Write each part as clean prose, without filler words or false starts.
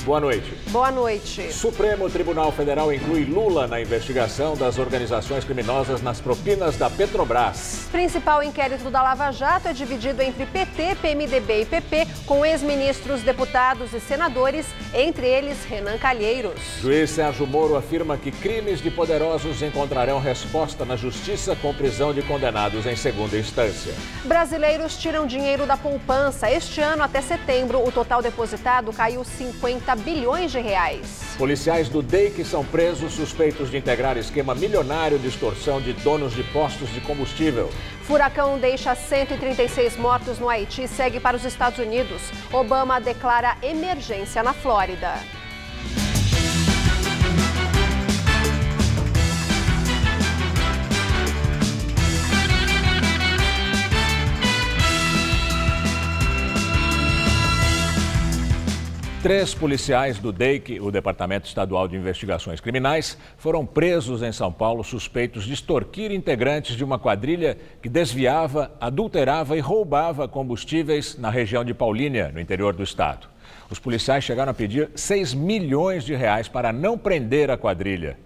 Boa noite. Boa noite. Supremo Tribunal Federal inclui Lula na investigação das organizações criminosas nas propinas da Petrobras. Principal inquérito da Lava Jato é dividido entre PT, PMDB e PP, com ex-ministros, deputados e senadores, entre eles Renan Calheiros. Juiz Sérgio Moro afirma que crimes de poderosos encontrarão resposta na justiça com prisão de condenados em segunda instância. Brasileiros tiram dinheiro da poupança. Este ano, até setembro, o total depositado caiu 50 bilhões de reais. Policiais do DEIC são presos suspeitos de integrar esquema milionário de extorsão de donos de postos de combustível. Furacão deixa 136 mortos no Haiti e segue para os Estados Unidos. Obama declara emergência na Flórida. Três policiais do DEIC, o Departamento Estadual de Investigações Criminais, foram presos em São Paulo suspeitos de extorquir integrantes de uma quadrilha que desviava, adulterava e roubava combustíveis na região de Paulínia, no interior do estado. Os policiais chegaram a pedir 6 milhões de reais para não prender a quadrilha.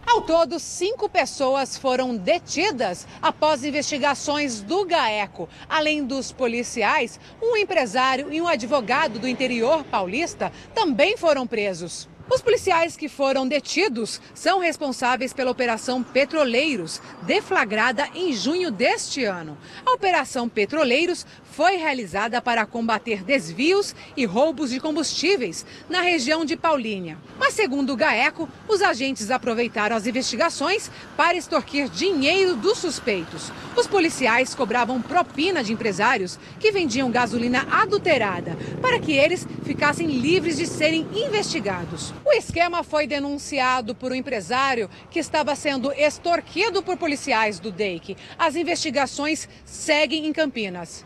Ao todo, 5 pessoas foram detidas após investigações do GAECO. Além dos policiais, um empresário e um advogado do interior paulista também foram presos. Os policiais que foram detidos são responsáveis pela Operação Petroleiros, deflagrada em junho deste ano. A Operação Petroleiros foi realizada para combater desvios e roubos de combustíveis na região de Paulínia. Mas, segundo o GAECO, os agentes aproveitaram as investigações para extorquir dinheiro dos suspeitos. Os policiais cobravam propina de empresários que vendiam gasolina adulterada para que eles ficassem livres de serem investigados. O esquema foi denunciado por um empresário que estava sendo extorquido por policiais do DEIC. As investigações seguem em Campinas.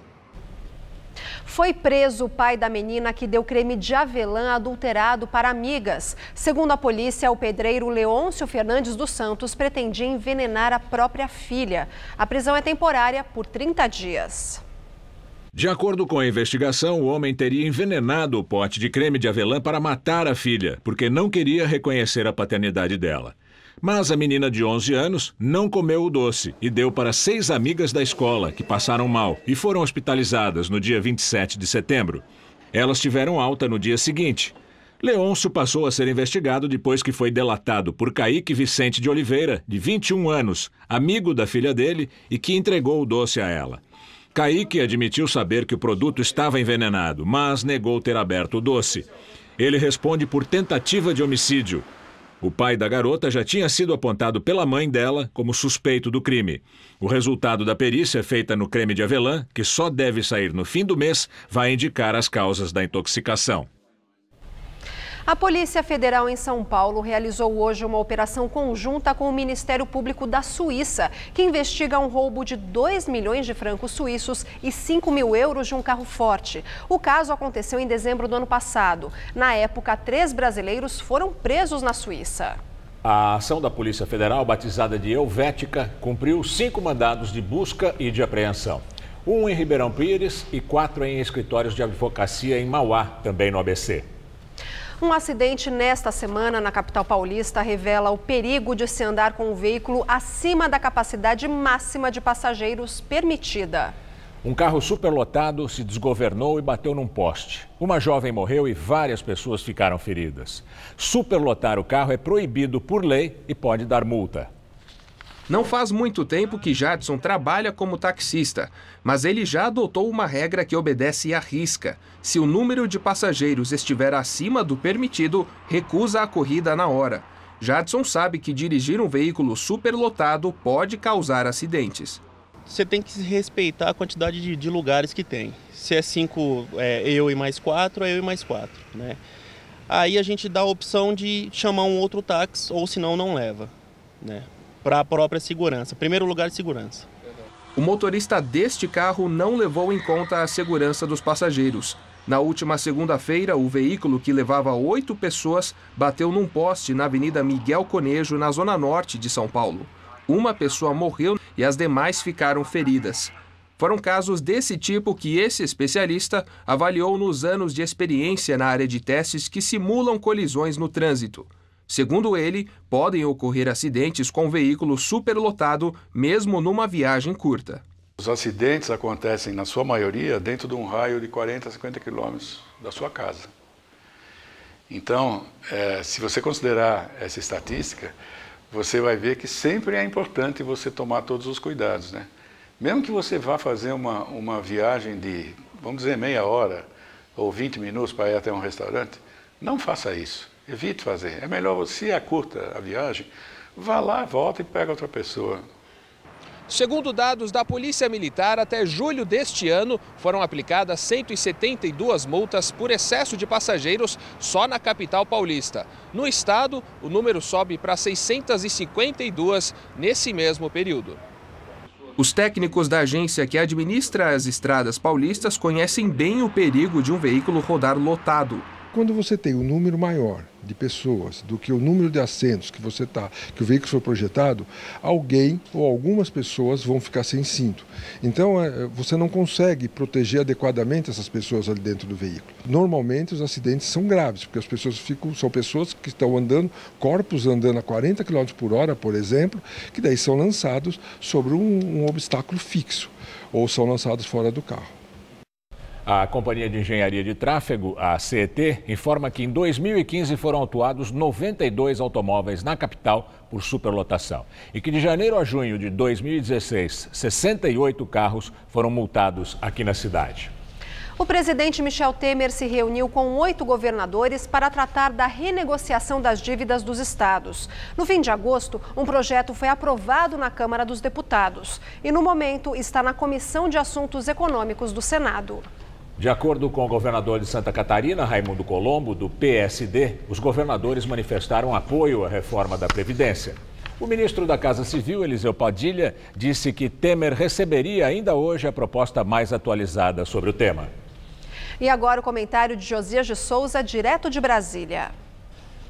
Foi preso o pai da menina que deu creme de avelã adulterado para amigas. Segundo a polícia, o pedreiro Leôncio Fernandes dos Santos pretendia envenenar a própria filha. A prisão é temporária por 30 dias. De acordo com a investigação, o homem teria envenenado o pote de creme de avelã para matar a filha, porque não queria reconhecer a paternidade dela. Mas a menina de 11 anos não comeu o doce e deu para 6 amigas da escola, que passaram mal e foram hospitalizadas no dia 27 de setembro. Elas tiveram alta no dia seguinte. Leôncio passou a ser investigado depois que foi delatado por Kaique Vicente de Oliveira, de 21 anos, amigo da filha dele e que entregou o doce a ela. Kaique admitiu saber que o produto estava envenenado, mas negou ter aberto o doce. Ele responde por tentativa de homicídio. O pai da garota já tinha sido apontado pela mãe dela como suspeito do crime. O resultado da perícia feita no creme de avelã, que só deve sair no fim do mês, vai indicar as causas da intoxicação. A Polícia Federal em São Paulo realizou hoje uma operação conjunta com o Ministério Público da Suíça, que investiga um roubo de 2 milhões de francos suíços e 5 mil euros de um carro forte. O caso aconteceu em dezembro do ano passado. Na época, 3 brasileiros foram presos na Suíça. A ação da Polícia Federal, batizada de Helvética, cumpriu 5 mandados de busca e de apreensão. 1 em Ribeirão Pires e 4 em escritórios de advocacia em Mauá, também no ABC. Um acidente nesta semana na capital paulista revela o perigo de se andar com um veículo acima da capacidade máxima de passageiros permitida. Um carro superlotado se desgovernou e bateu num poste. Uma jovem morreu e várias pessoas ficaram feridas. Superlotar o carro é proibido por lei e pode dar multa. Não faz muito tempo que Jadson trabalha como taxista, mas ele já adotou uma regra que obedece à risca. Se o número de passageiros estiver acima do permitido, recusa a corrida na hora. Jadson sabe que dirigir um veículo superlotado pode causar acidentes. Você tem que respeitar a quantidade de lugares que tem. Se é 5, eu e mais 4, é eu e mais 4, né? Aí a gente dá a opção de chamar um outro táxi, ou senão não leva, né? Para a própria segurança, primeiro lugar de segurança. O motorista deste carro não levou em conta a segurança dos passageiros. Na última segunda-feira, o veículo que levava 8 pessoas bateu num poste na Avenida Miguel Conejo, na zona norte de São Paulo. Uma pessoa morreu e as demais ficaram feridas. Foram casos desse tipo que esse especialista avaliou nos anos de experiência na área de testes que simulam colisões no trânsito. Segundo ele, podem ocorrer acidentes com veículo superlotado, mesmo numa viagem curta. Os acidentes acontecem, na sua maioria, dentro de um raio de 40 a 50 quilômetros da sua casa. Então, se você considerar essa estatística, você vai ver que sempre é importante você tomar todos os cuidados, né? Mesmo que você vá fazer uma viagem de, vamos dizer, meia hora ou 20 minutos para ir até um restaurante, não faça isso. Evite fazer. É melhor, se é curta a viagem, vá lá, volta e pega outra pessoa. Segundo dados da Polícia Militar, até julho deste ano foram aplicadas 172 multas por excesso de passageiros só na capital paulista. No estado, o número sobe para 652 nesse mesmo período. Os técnicos da agência que administra as estradas paulistas conhecem bem o perigo de um veículo rodar lotado. Quando você tem um número maior de pessoas do que o número de assentos que o veículo foi projetado, alguém ou algumas pessoas vão ficar sem cinto. Então, você não consegue proteger adequadamente essas pessoas ali dentro do veículo. Normalmente, os acidentes são graves, porque as pessoas são pessoas que estão andando, corpos andando a 40 km por hora, por exemplo, que daí são lançados sobre um obstáculo fixo ou são lançados fora do carro. A Companhia de Engenharia de Tráfego, a CET, informa que em 2015 foram autuados 92 automóveis na capital por superlotação e que de janeiro a junho de 2016, 68 carros foram multados aqui na cidade. O presidente Michel Temer se reuniu com 8 governadores para tratar da renegociação das dívidas dos estados. No fim de agosto, um projeto foi aprovado na Câmara dos Deputados e, no momento, está na Comissão de Assuntos Econômicos do Senado. De acordo com o governador de Santa Catarina, Raimundo Colombo, do PSD, os governadores manifestaram apoio à reforma da Previdência. O ministro da Casa Civil, Eliseu Padilha, disse que Temer receberia ainda hoje a proposta mais atualizada sobre o tema. E agora o comentário de Josias de Souza, direto de Brasília.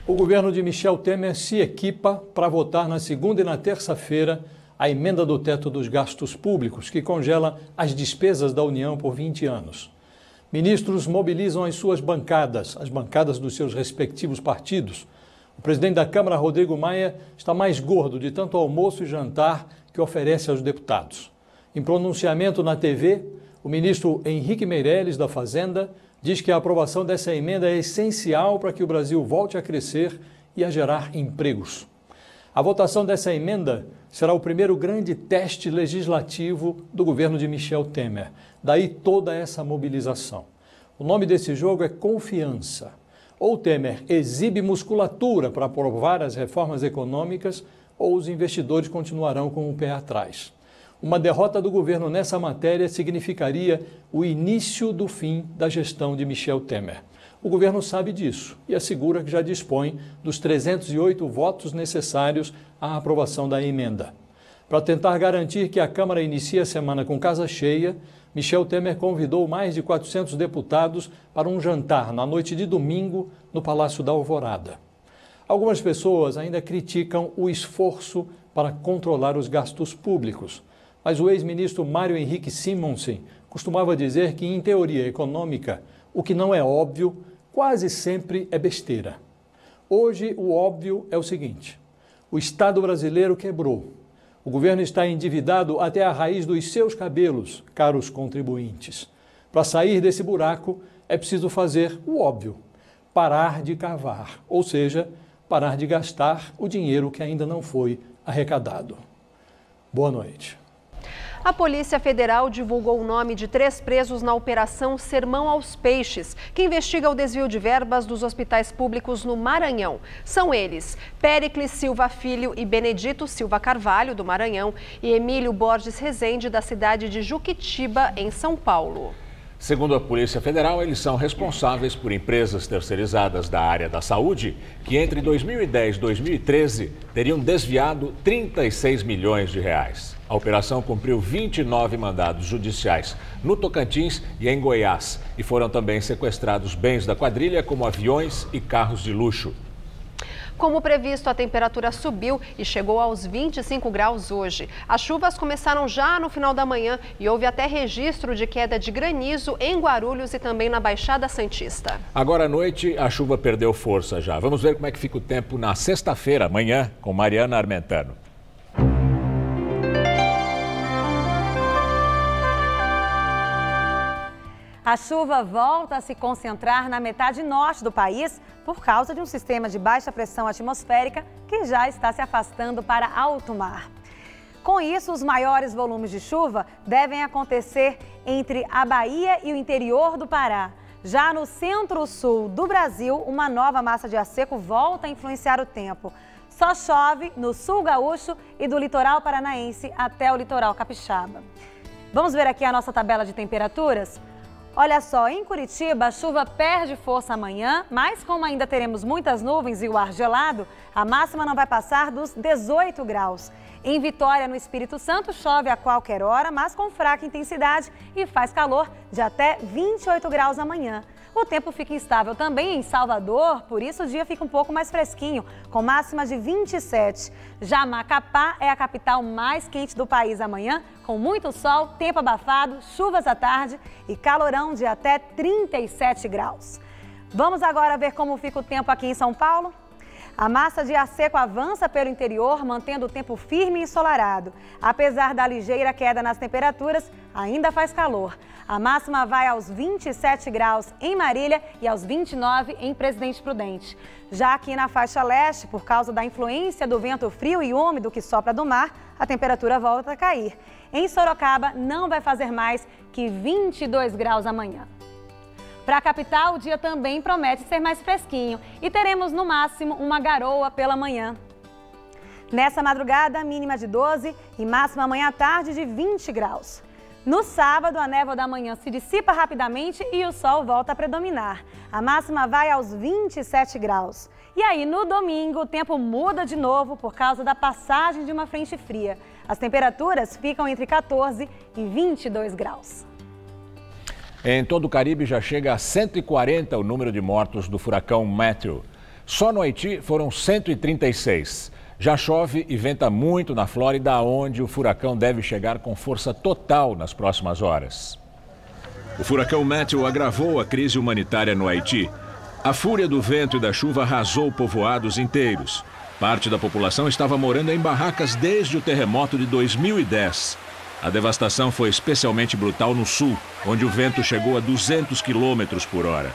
O governo de Michel Temer se equipa para votar na segunda e na terça-feira a emenda do teto dos gastos públicos, que congela as despesas da União por 20 anos. Ministros mobilizam as suas bancadas, as bancadas dos seus respectivos partidos. O presidente da Câmara, Rodrigo Maia, está mais gordo de tanto almoço e jantar que oferece aos deputados. Em pronunciamento na TV, o ministro Henrique Meirelles, da Fazenda, diz que a aprovação dessa emenda é essencial para que o Brasil volte a crescer e a gerar empregos. A votação dessa emenda será o primeiro grande teste legislativo do governo de Michel Temer. Daí toda essa mobilização. O nome desse jogo é confiança. Ou Temer exibe musculatura para aprovar as reformas econômicas, ou os investidores continuarão com o pé atrás. Uma derrota do governo nessa matéria significaria o início do fim da gestão de Michel Temer. O governo sabe disso e assegura que já dispõe dos 308 votos necessários à aprovação da emenda. Para tentar garantir que a Câmara inicie a semana com casa cheia, Michel Temer convidou mais de 400 deputados para um jantar na noite de domingo no Palácio da Alvorada. Algumas pessoas ainda criticam o esforço para controlar os gastos públicos, mas o ex-ministro Mário Henrique Simonsen costumava dizer que, em teoria econômica, o que não é óbvio quase sempre é besteira. Hoje, o óbvio é o seguinte: o Estado brasileiro quebrou. O governo está endividado até a raiz dos seus cabelos, caros contribuintes. Para sair desse buraco, é preciso fazer o óbvio: parar de cavar, ou seja, parar de gastar o dinheiro que ainda não foi arrecadado. Boa noite. A Polícia Federal divulgou o nome de 3 presos na Operação Sermão aos Peixes, que investiga o desvio de verbas dos hospitais públicos no Maranhão. São eles Péricles Silva Filho e Benedito Silva Carvalho, do Maranhão, e Emílio Borges Rezende, da cidade de Juquitiba, em São Paulo. Segundo a Polícia Federal, eles são responsáveis por empresas terceirizadas da área da saúde que entre 2010 e 2013 teriam desviado 36 milhões de reais. A operação cumpriu 29 mandados judiciais no Tocantins e em Goiás e foram também sequestrados bens da quadrilha como aviões e carros de luxo. Como previsto, a temperatura subiu e chegou aos 25 graus hoje. As chuvas começaram já no final da manhã e houve até registro de queda de granizo em Guarulhos e também na Baixada Santista. Agora à noite, a chuva perdeu força já. Vamos ver como é que fica o tempo na sexta-feira, amanhã, com Mariana Armentano. A chuva volta a se concentrar na metade norte do país por causa de um sistema de baixa pressão atmosférica que já está se afastando para alto mar. Com isso, os maiores volumes de chuva devem acontecer entre a Bahia e o interior do Pará. Já no centro-sul do Brasil, uma nova massa de ar seco volta a influenciar o tempo. Só chove no sul gaúcho e do litoral paranaense até o litoral capixaba. Vamos ver aqui a nossa tabela de temperaturas? Olha só, em Curitiba a chuva perde força amanhã, mas como ainda teremos muitas nuvens e o ar gelado, a máxima não vai passar dos 18 graus. Em Vitória, no Espírito Santo, chove a qualquer hora, mas com fraca intensidade e faz calor de até 28 graus amanhã. O tempo fica instável também em Salvador, por isso o dia fica um pouco mais fresquinho, com máxima de 27. Já Macapá é a capital mais quente do país amanhã, com muito sol, tempo abafado, chuvas à tarde e calorão de até 37 graus. Vamos agora ver como fica o tempo aqui em São Paulo? A massa de ar seco avança pelo interior, mantendo o tempo firme e ensolarado. Apesar da ligeira queda nas temperaturas, ainda faz calor. A máxima vai aos 27 graus em Marília e aos 29 em Presidente Prudente. Já aqui na faixa leste, por causa da influência do vento frio e úmido que sopra do mar, a temperatura volta a cair. Em Sorocaba, não vai fazer mais que 22 graus amanhã. Para a capital, o dia também promete ser mais fresquinho e teremos no máximo uma garoa pela manhã. Nessa madrugada, mínima de 12 e máxima amanhã à tarde de 20 graus. No sábado, a névoa da manhã se dissipa rapidamente e o sol volta a predominar. A máxima vai aos 27 graus. E aí, no domingo, o tempo muda de novo por causa da passagem de uma frente fria. As temperaturas ficam entre 14 e 22 graus. Em todo o Caribe já chega a 140 o número de mortos do furacão Matthew. Só no Haiti foram 136. Já chove e venta muito na Flórida, onde o furacão deve chegar com força total nas próximas horas. O furacão Matthew agravou a crise humanitária no Haiti. A fúria do vento e da chuva arrasou povoados inteiros. Parte da população estava morando em barracas desde o terremoto de 2010. A devastação foi especialmente brutal no sul, onde o vento chegou a 200 km por hora.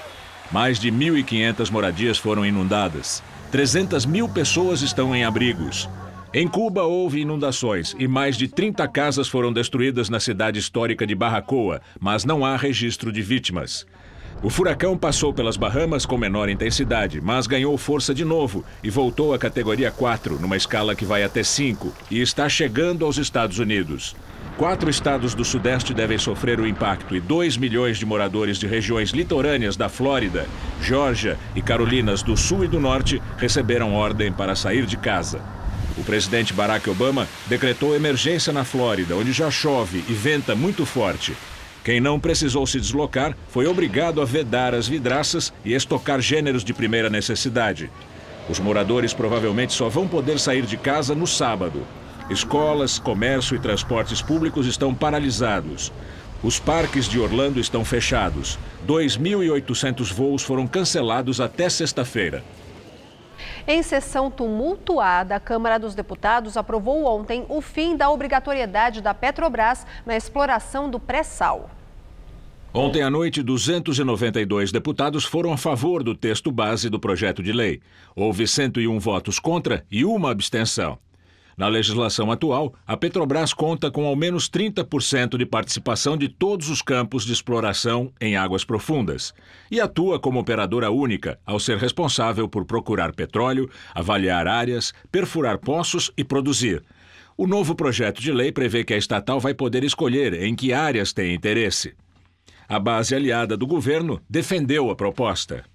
Mais de 1.500 moradias foram inundadas. 300 mil pessoas estão em abrigos. Em Cuba houve inundações e mais de 30 casas foram destruídas na cidade histórica de Barracoa, mas não há registro de vítimas. O furacão passou pelas Bahamas com menor intensidade, mas ganhou força de novo e voltou à categoria 4, numa escala que vai até 5, e está chegando aos Estados Unidos. 4 estados do Sudeste devem sofrer o impacto e 2 milhões de moradores de regiões litorâneas da Flórida, Geórgia e Carolinas do Sul e do Norte receberam ordem para sair de casa. O presidente Barack Obama decretou emergência na Flórida, onde já chove e venta muito forte. Quem não precisou se deslocar foi obrigado a vedar as vidraças e estocar gêneros de primeira necessidade. Os moradores provavelmente só vão poder sair de casa no sábado. Escolas, comércio e transportes públicos estão paralisados. Os parques de Orlando estão fechados. 2.800 voos foram cancelados até sexta-feira. Em sessão tumultuada, a Câmara dos Deputados aprovou ontem o fim da obrigatoriedade da Petrobras na exploração do pré-sal. Ontem à noite, 292 deputados foram a favor do texto base do projeto de lei. Houve 101 votos contra e uma abstenção. Na legislação atual, a Petrobras conta com ao menos 30% de participação de todos os campos de exploração em águas profundas e atua como operadora única, ao ser responsável por procurar petróleo, avaliar áreas, perfurar poços e produzir. O novo projeto de lei prevê que a estatal vai poder escolher em que áreas tem interesse. A base aliada do governo defendeu a proposta.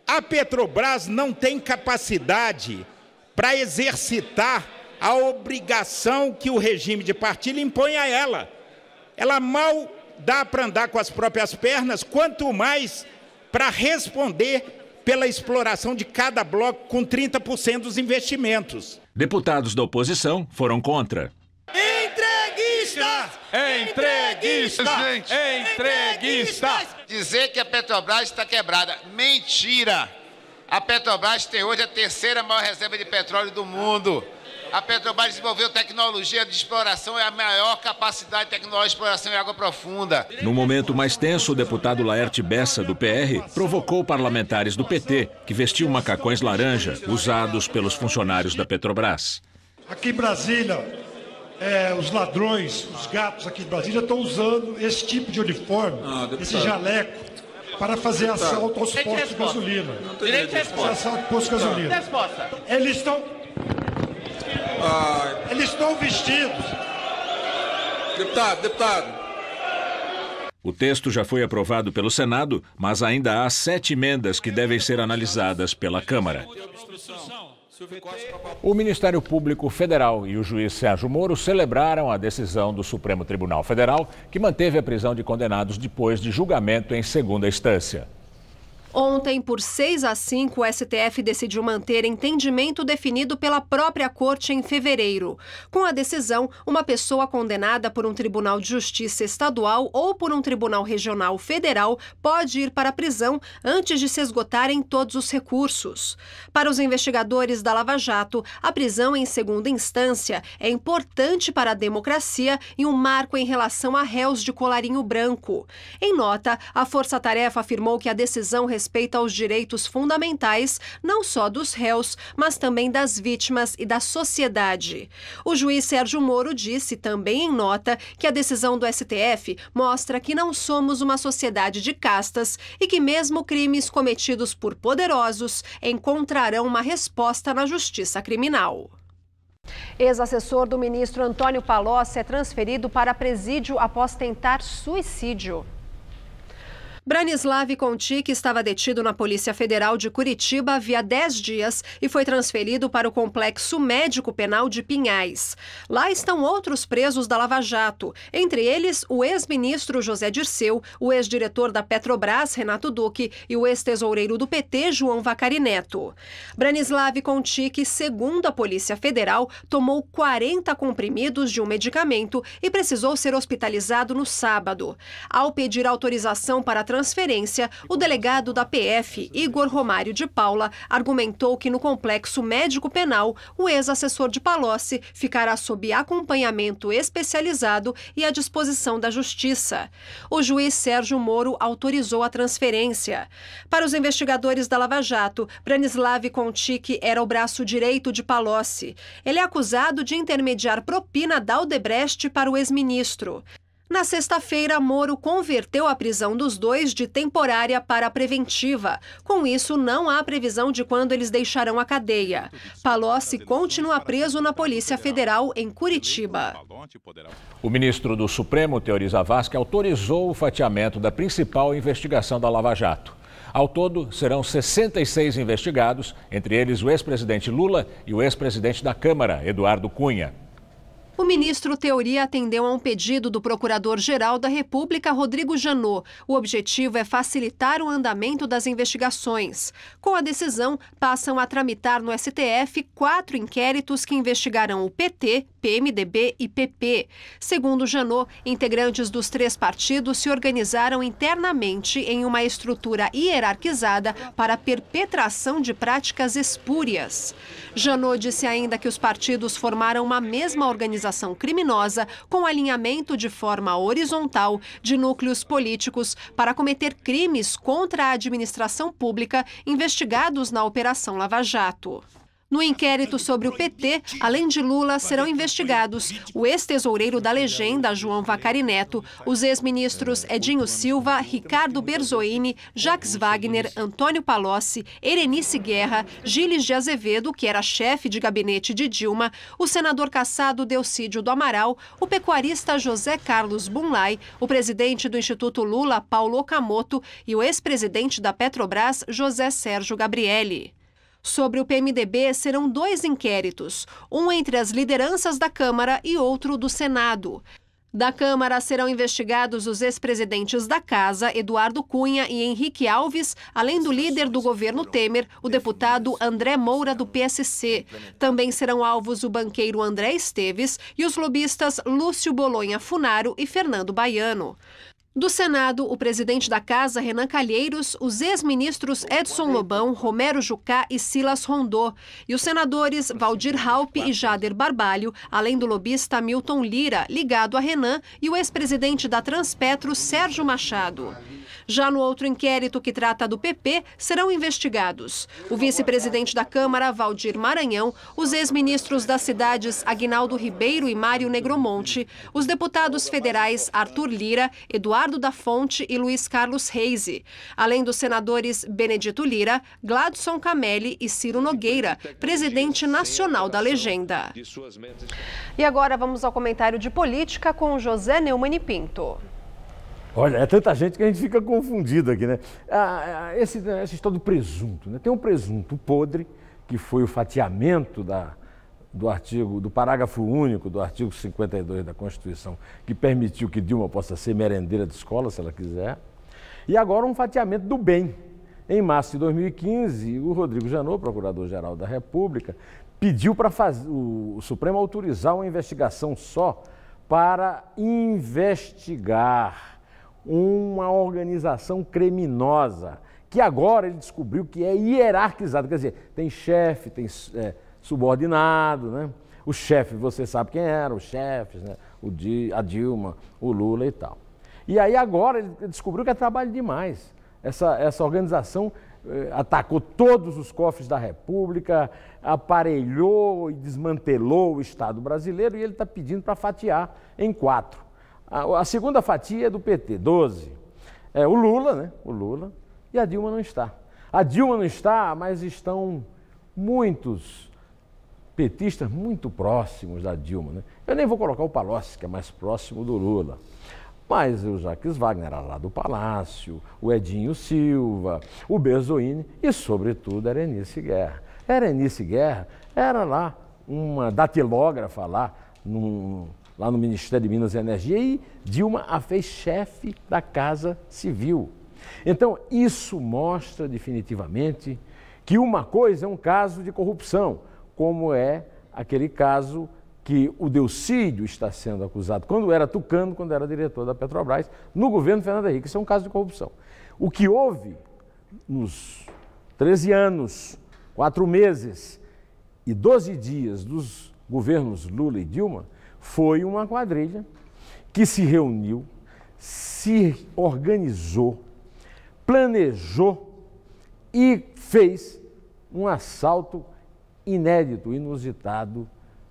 A Petrobras não tem capacidade para exercitar a obrigação que o regime de partilha impõe a ela. Ela mal dá para andar com as próprias pernas, quanto mais para responder pela exploração de cada bloco com 30% dos investimentos. Deputados da oposição foram contra. Entreguistas! Entreguistas! Gente. Entreguistas! Dizer que a Petrobras está quebrada. Mentira! A Petrobras tem hoje a terceira maior reserva de petróleo do mundo. A Petrobras desenvolveu tecnologia de exploração e a maior capacidade tecnológica de exploração em água profunda. No momento mais tenso, o deputado Laerte Bessa, do PR, provocou parlamentares do PT, que vestiam macacões laranja, usados pelos funcionários da Petrobras. Aqui em Brasília, os ladrões, os gatos aqui de Brasília estão usando esse tipo de uniforme, esse jaleco, para fazer assalto aos postos de gasolina. Direito de resposta. Assalto aos postos de gasolina. Resposta. Eles estão vestidos. Deputado. O texto já foi aprovado pelo Senado, mas ainda há 7 emendas que devem ser analisadas pela Câmara. O Ministério Público Federal e o juiz Sérgio Moro celebraram a decisão do Supremo Tribunal Federal, que manteve a prisão de condenados depois de julgamento em segunda instância. Ontem, por 6-5, o STF decidiu manter entendimento definido pela própria Corte em fevereiro. Com a decisão, uma pessoa condenada por um tribunal de justiça estadual ou por um tribunal regional federal pode ir para a prisão antes de se esgotarem todos os recursos. Para os investigadores da Lava Jato, a prisão em segunda instância é importante para a democracia e um marco em relação a réus de colarinho branco. Em nota, a Força Tarefa afirmou que a decisão respeita aos direitos fundamentais, não só dos réus, mas também das vítimas e da sociedade. O juiz Sérgio Moro disse também em nota que a decisão do STF mostra que não somos uma sociedade de castas e que mesmo crimes cometidos por poderosos encontrarão uma resposta na justiça criminal. Ex-assessor do ministro Antônio Palocci é transferido para presídio após tentar suicídio. Branislav Contic estava detido na Polícia Federal de Curitiba havia 10 dias e foi transferido para o Complexo Médico Penal de Pinhais. Lá estão outros presos da Lava Jato, entre eles o ex-ministro José Dirceu, o ex-diretor da Petrobras, Renato Duque, e o ex-tesoureiro do PT, João Vacari Neto. Branislav Contic, segundo a Polícia Federal, tomou 40 comprimidos de um medicamento e precisou ser hospitalizado no sábado. Ao pedir autorização para a transferência, o delegado da PF, Igor Romário de Paula, argumentou que no Complexo Médico Penal, o ex-assessor de Palocci ficará sob acompanhamento especializado e à disposição da Justiça. O juiz Sérgio Moro autorizou a transferência. Para os investigadores da Lava Jato, Branislav Contic era o braço direito de Palocci. Ele é acusado de intermediar propina da Odebrecht para o ex-ministro. Na sexta-feira, Moro converteu a prisão dos dois de temporária para preventiva. Com isso, não há previsão de quando eles deixarão a cadeia. Palocci continua preso na Polícia Federal em Curitiba. O ministro do Supremo, Teori Zavascki, autorizou o fatiamento da principal investigação da Lava Jato. Ao todo, serão 66 investigados, entre eles o ex-presidente Lula e o ex-presidente da Câmara, Eduardo Cunha. O ministro Teori atendeu a um pedido do Procurador-Geral da República, Rodrigo Janot. O objetivo é facilitar o andamento das investigações. Com a decisão, passam a tramitar no STF 4 inquéritos que investigarão o PT, PMDB e PP. Segundo Janot, integrantes dos 3 partidos se organizaram internamente em uma estrutura hierarquizada para a perpetração de práticas espúrias. Janot disse ainda que os partidos formaram uma mesma organização criminosa com alinhamento de forma horizontal de núcleos políticos para cometer crimes contra a administração pública investigados na Operação Lava Jato. No inquérito sobre o PT, além de Lula, serão investigados o ex-tesoureiro da legenda, João Vacari Neto, os ex-ministros Edinho Silva, Ricardo Berzoini, Jacques Wagner, Antônio Palocci, Erenice Guerra, Gilles de Azevedo, que era chefe de gabinete de Dilma, o senador cassado Delcídio do Amaral, o pecuarista José Carlos Bunlai, o presidente do Instituto Lula, Paulo Okamoto, e o ex-presidente da Petrobras, José Sérgio Gabrielli. Sobre o PMDB serão 2 inquéritos, um entre as lideranças da Câmara e outro do Senado. Da Câmara serão investigados os ex-presidentes da Casa, Eduardo Cunha e Henrique Alves, além do líder do governo Temer, o deputado André Moura, do PSC. Também serão alvos o banqueiro André Esteves e os lobistas Lúcio Bolonha Funaro e Fernando Baiano. Do Senado, o presidente da Casa, Renan Calheiros, os ex-ministros Edson Lobão, Romero Jucá e Silas Rondô, e os senadores Valdir Raupp e Jader Barbalho, além do lobista Milton Lira, ligado a Renan, e o ex-presidente da Transpetro, Sérgio Machado. Já no outro inquérito, que trata do PP, serão investigados o vice-presidente da Câmara, Valdir Maranhão, os ex-ministros das cidades Aguinaldo Ribeiro e Mário Negromonte, os deputados federais Arthur Lira, Eduardo da Fonte e Luiz Carlos Reise, além dos senadores Benedito Lira, Gladson Camelli e Ciro Nogueira, presidente nacional da legenda. E agora vamos ao comentário de política com José Neumann e Pinto. Olha, é tanta gente que a gente fica confundido aqui, né? Essa história do presunto, né? Tem um presunto podre, que foi o fatiamento do parágrafo único do artigo 52 da Constituição, que permitiu que Dilma possa ser merendeira de escola, se ela quiser. E agora um fatiamento do bem. Em março de 2015, o Rodrigo Janot, procurador-geral da República, pediu para o Supremo autorizar uma investigação só para investigar uma organização criminosa, que agora ele descobriu que é hierarquizada, quer dizer, tem chefe, tem subordinado, né? O chefe, você sabe quem era, os chefes, né? A Dilma, o Lula e tal. E aí agora ele descobriu que é trabalho demais. Essa organização atacou todos os cofres da República, aparelhou e desmantelou o Estado brasileiro e ele está pedindo para fatiar em 4. A segunda fatia é do PT, 12. É o Lula, né? O Lula. E a Dilma não está. A Dilma não está, mas estão muitos petistas muito próximos da Dilma, né? Eu nem vou colocar o Palocci, que é mais próximo do Lula. Mas o Jacques Wagner era lá do Palácio, o Edinho Silva, o Berzoini e, sobretudo, a Erenice Guerra. A Erenice Guerra era lá uma datilógrafa lá no Ministério de Minas e Energia e Dilma a fez chefe da Casa Civil. Então, isso mostra definitivamente que uma coisa é um caso de corrupção, como é aquele caso que o Delcídio está sendo acusado, quando era tucano, quando era diretor da Petrobras, no governo Fernando Henrique. Isso é um caso de corrupção. O que houve nos 13 anos, 4 meses e 12 dias dos governos Lula e Dilma foi uma quadrilha que se reuniu, se organizou, planejou e fez um assalto inédito, inusitado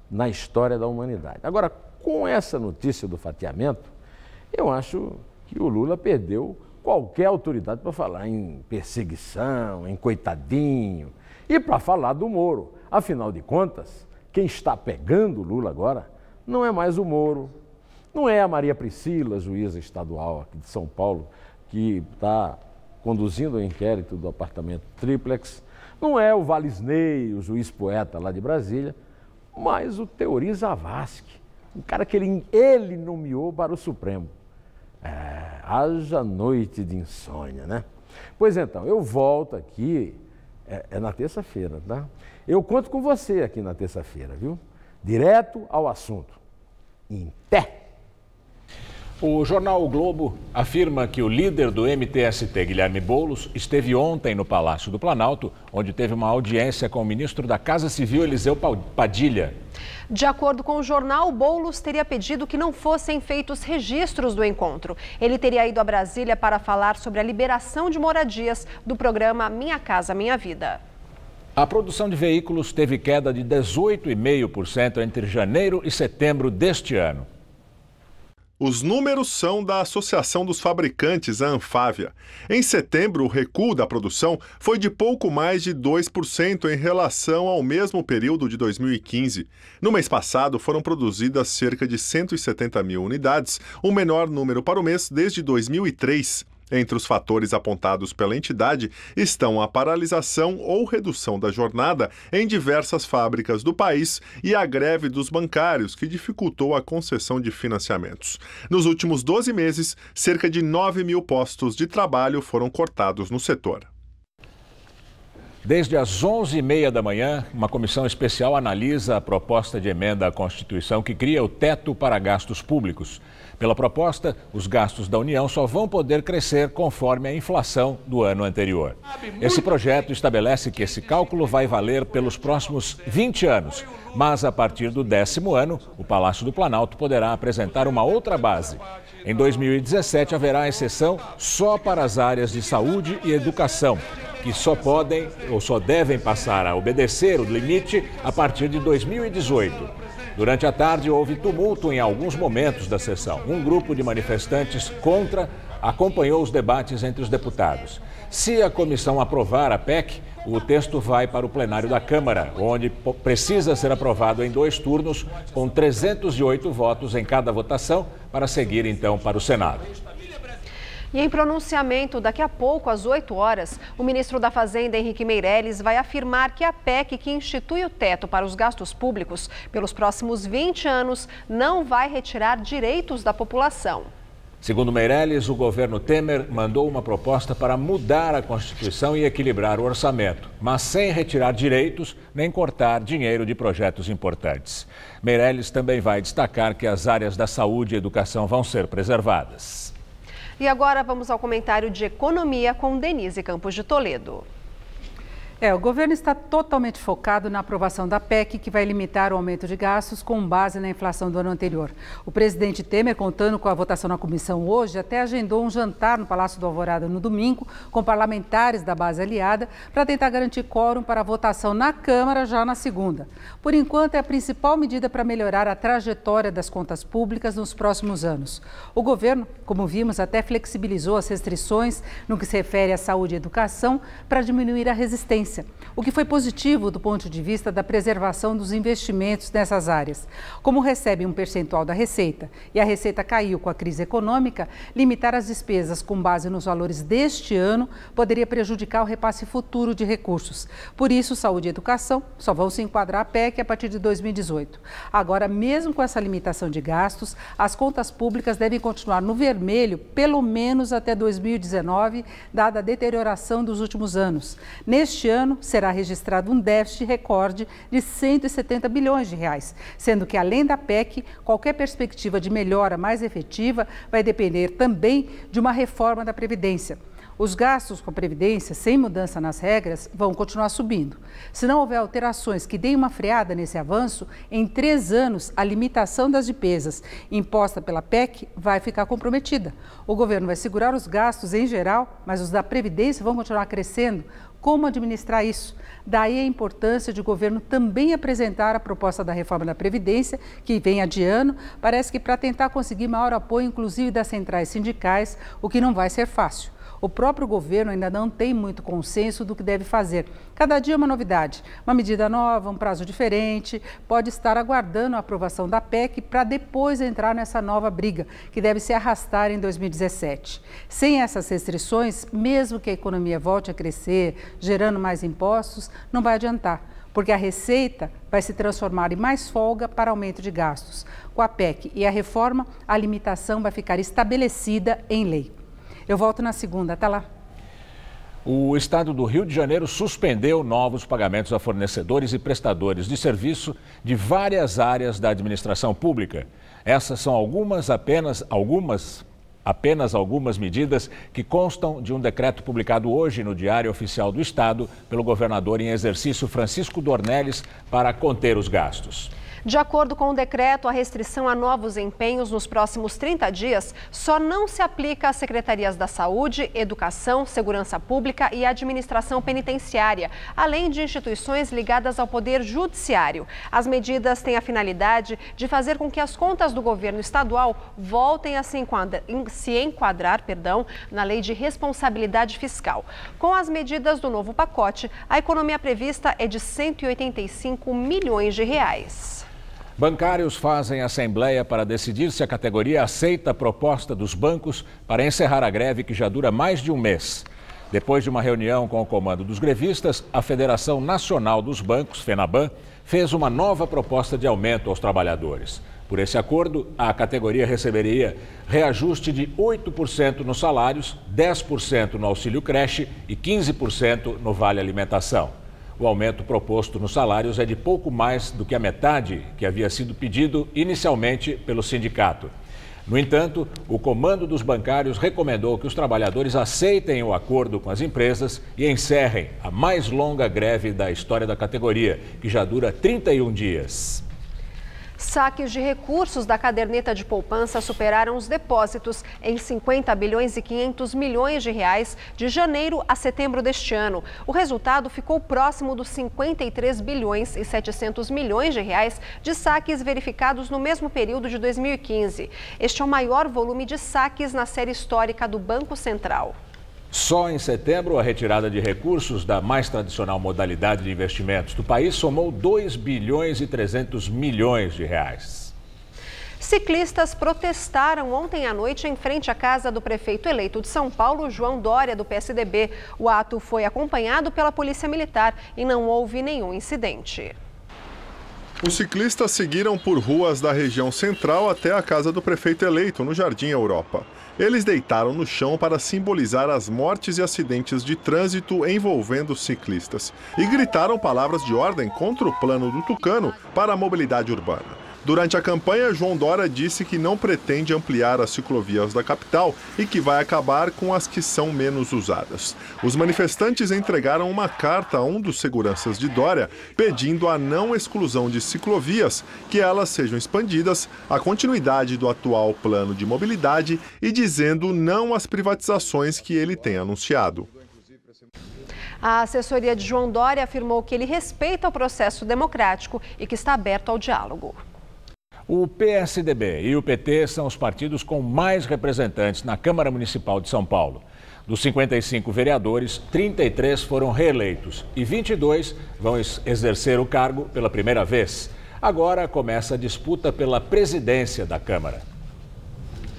na história da humanidade. Agora, com essa notícia do fatiamento, eu acho que o Lula perdeu qualquer autoridade para falar em perseguição, em coitadinho e para falar do Moro. Afinal de contas, quem está pegando o Lula agora não é mais o Moro, não é a Maria Priscila, juíza estadual aqui de São Paulo, que está conduzindo o inquérito do apartamento Triplex, não é o Valisney, o juiz poeta lá de Brasília, mas o Teori Zavascki, um cara que ele nomeou para o Supremo. Haja noite de insônia, né? Pois então, eu volto aqui, na terça-feira, tá? Eu conto com você aqui na terça-feira, viu? Direto ao assunto. Em pé! O jornal O Globo afirma que o líder do MTST, Guilherme Boulos, esteve ontem no Palácio do Planalto, onde teve uma audiência com o ministro da Casa Civil, Eliseu Padilha. De acordo com o jornal, Boulos teria pedido que não fossem feitos registros do encontro. Ele teria ido a Brasília para falar sobre a liberação de moradias do programa Minha Casa Minha Vida. A produção de veículos teve queda de 18,5% entre janeiro e setembro deste ano. Os números são da Associação dos Fabricantes, a Anfávia. Em setembro, o recuo da produção foi de pouco mais de 2% em relação ao mesmo período de 2015. No mês passado, foram produzidas cerca de 170 mil unidades, o menor número para o mês desde 2003. Entre os fatores apontados pela entidade estão a paralisação ou redução da jornada em diversas fábricas do país e a greve dos bancários, que dificultou a concessão de financiamentos. Nos últimos 12 meses, cerca de 9 mil postos de trabalho foram cortados no setor. Desde as 11h30 da manhã, uma comissão especial analisa a proposta de emenda à Constituição que cria o teto para gastos públicos. Pela proposta, os gastos da União só vão poder crescer conforme a inflação do ano anterior. Esse projeto estabelece que esse cálculo vai valer pelos próximos 20 anos, mas a partir do 10º ano, o Palácio do Planalto poderá apresentar uma outra base. Em 2017, haverá exceção só para as áreas de saúde e educação, que só podem ou só devem passar a obedecer o limite a partir de 2018. Durante a tarde, houve tumulto em alguns momentos da sessão. Um grupo de manifestantes contra acompanhou os debates entre os deputados. Se a comissão aprovar a PEC, o texto vai para o plenário da Câmara, onde precisa ser aprovado em 2 turnos, com 308 votos em cada votação, para seguir então para o Senado. E em pronunciamento daqui a pouco, às 8 horas, o ministro da Fazenda, Henrique Meirelles, vai afirmar que a PEC que institui o teto para os gastos públicos pelos próximos 20 anos não vai retirar direitos da população. Segundo Meirelles, o governo Temer mandou uma proposta para mudar a Constituição e equilibrar o orçamento, mas sem retirar direitos nem cortar dinheiro de projetos importantes. Meirelles também vai destacar que as áreas da saúde e educação vão ser preservadas. E agora vamos ao comentário de economia com Denise Campos de Toledo. O governo está totalmente focado na aprovação da PEC, que vai limitar o aumento de gastos com base na inflação do ano anterior. O presidente Temer, contando com a votação na comissão hoje, até agendou um jantar no Palácio do Alvorada no domingo, com parlamentares da base aliada, para tentar garantir quórum para a votação na Câmara já na segunda. Por enquanto, é a principal medida para melhorar a trajetória das contas públicas nos próximos anos. O governo, como vimos, até flexibilizou as restrições no que se refere à saúde e educação para diminuir a resistência, o que foi positivo do ponto de vista da preservação dos investimentos nessas áreas. Como recebe um percentual da receita e a receita caiu com a crise econômica, limitar as despesas com base nos valores deste ano poderia prejudicar o repasse futuro de recursos. Por isso, saúde e educação só vão se enquadrar a PEC a partir de 2018. Agora, mesmo com essa limitação de gastos, as contas públicas devem continuar no vermelho pelo menos até 2019, dada a deterioração dos últimos anos. Neste ano, será registrado um déficit recorde de 170 bilhões de reais, sendo que, além da PEC, qualquer perspectiva de melhora mais efetiva vai depender também de uma reforma da Previdência. Os gastos com a Previdência, sem mudança nas regras, vão continuar subindo. Se não houver alterações que deem uma freada nesse avanço, em 3 anos, a limitação das despesas imposta pela PEC vai ficar comprometida. O governo vai segurar os gastos em geral, mas os da Previdência vão continuar crescendo. Como administrar isso? Daí a importância de o governo também apresentar a proposta da reforma da Previdência, que vem adiando, parece que para tentar conseguir maior apoio, inclusive das centrais sindicais, o que não vai ser fácil. O próprio governo ainda não tem muito consenso do que deve fazer. Cada dia uma novidade, uma medida nova, um prazo diferente, pode estar aguardando a aprovação da PEC para depois entrar nessa nova briga, que deve se arrastar em 2017. Sem essas restrições, mesmo que a economia volte a crescer, gerando mais impostos, não vai adiantar, porque a receita vai se transformar em mais folga para aumento de gastos. Com a PEC e a reforma, a limitação vai ficar estabelecida em lei. Eu volto na segunda, até lá. O estado do Rio de Janeiro suspendeu novos pagamentos a fornecedores e prestadores de serviço de várias áreas da administração pública. Essas são apenas algumas medidas que constam de um decreto publicado hoje no Diário Oficial do Estado pelo governador em exercício Francisco Dornelles para conter os gastos. De acordo com o decreto, a restrição a novos empenhos nos próximos 30 dias só não se aplica às secretarias da Saúde, Educação, Segurança Pública e Administração Penitenciária, além de instituições ligadas ao Poder Judiciário. As medidas têm a finalidade de fazer com que as contas do governo estadual voltem a se enquadrar na Lei de Responsabilidade Fiscal. Com as medidas do novo pacote, a economia prevista é de 185 milhões de reais. Bancários fazem assembleia para decidir se a categoria aceita a proposta dos bancos para encerrar a greve que já dura mais de um mês. Depois de uma reunião com o comando dos grevistas, a Federação Nacional dos Bancos, FENABAN, fez uma nova proposta de aumento aos trabalhadores. Por esse acordo, a categoria receberia reajuste de 8% nos salários, 10% no auxílio creche e 15% no vale alimentação. O aumento proposto nos salários é de pouco mais do que a metade que havia sido pedido inicialmente pelo sindicato. No entanto, o comando dos bancários recomendou que os trabalhadores aceitem o acordo com as empresas e encerrem a mais longa greve da história da categoria, que já dura 31 dias. Saques de recursos da caderneta de poupança superaram os depósitos em 50 bilhões e 500 milhões de reais de janeiro a setembro deste ano. O resultado ficou próximo dos 53 bilhões e 700 milhões de reais de saques verificados no mesmo período de 2015. Este é o maior volume de saques na série histórica do Banco Central. Só em setembro, a retirada de recursos da mais tradicional modalidade de investimentos do país somou 2 bilhões e 300 milhões de reais. Ciclistas protestaram ontem à noite em frente à casa do prefeito eleito de São Paulo, João Dória, do PSDB. O ato foi acompanhado pela Polícia Militar e não houve nenhum incidente. Os ciclistas seguiram por ruas da região central até a casa do prefeito eleito, no Jardim Europa. Eles deitaram no chão para simbolizar as mortes e acidentes de trânsito envolvendo ciclistas e gritaram palavras de ordem contra o plano do Tucano para a mobilidade urbana. Durante a campanha, João Dória disse que não pretende ampliar as ciclovias da capital e que vai acabar com as que são menos usadas. Os manifestantes entregaram uma carta a um dos seguranças de Dória pedindo a não exclusão de ciclovias, que elas sejam expandidas, a continuidade do atual plano de mobilidade e dizendo não às privatizações que ele tem anunciado. A assessoria de João Dória afirmou que ele respeita o processo democrático e que está aberto ao diálogo. O PSDB e o PT são os partidos com mais representantes na Câmara Municipal de São Paulo. Dos 55 vereadores, 33 foram reeleitos e 22 vão exercer o cargo pela primeira vez. Agora começa a disputa pela presidência da Câmara.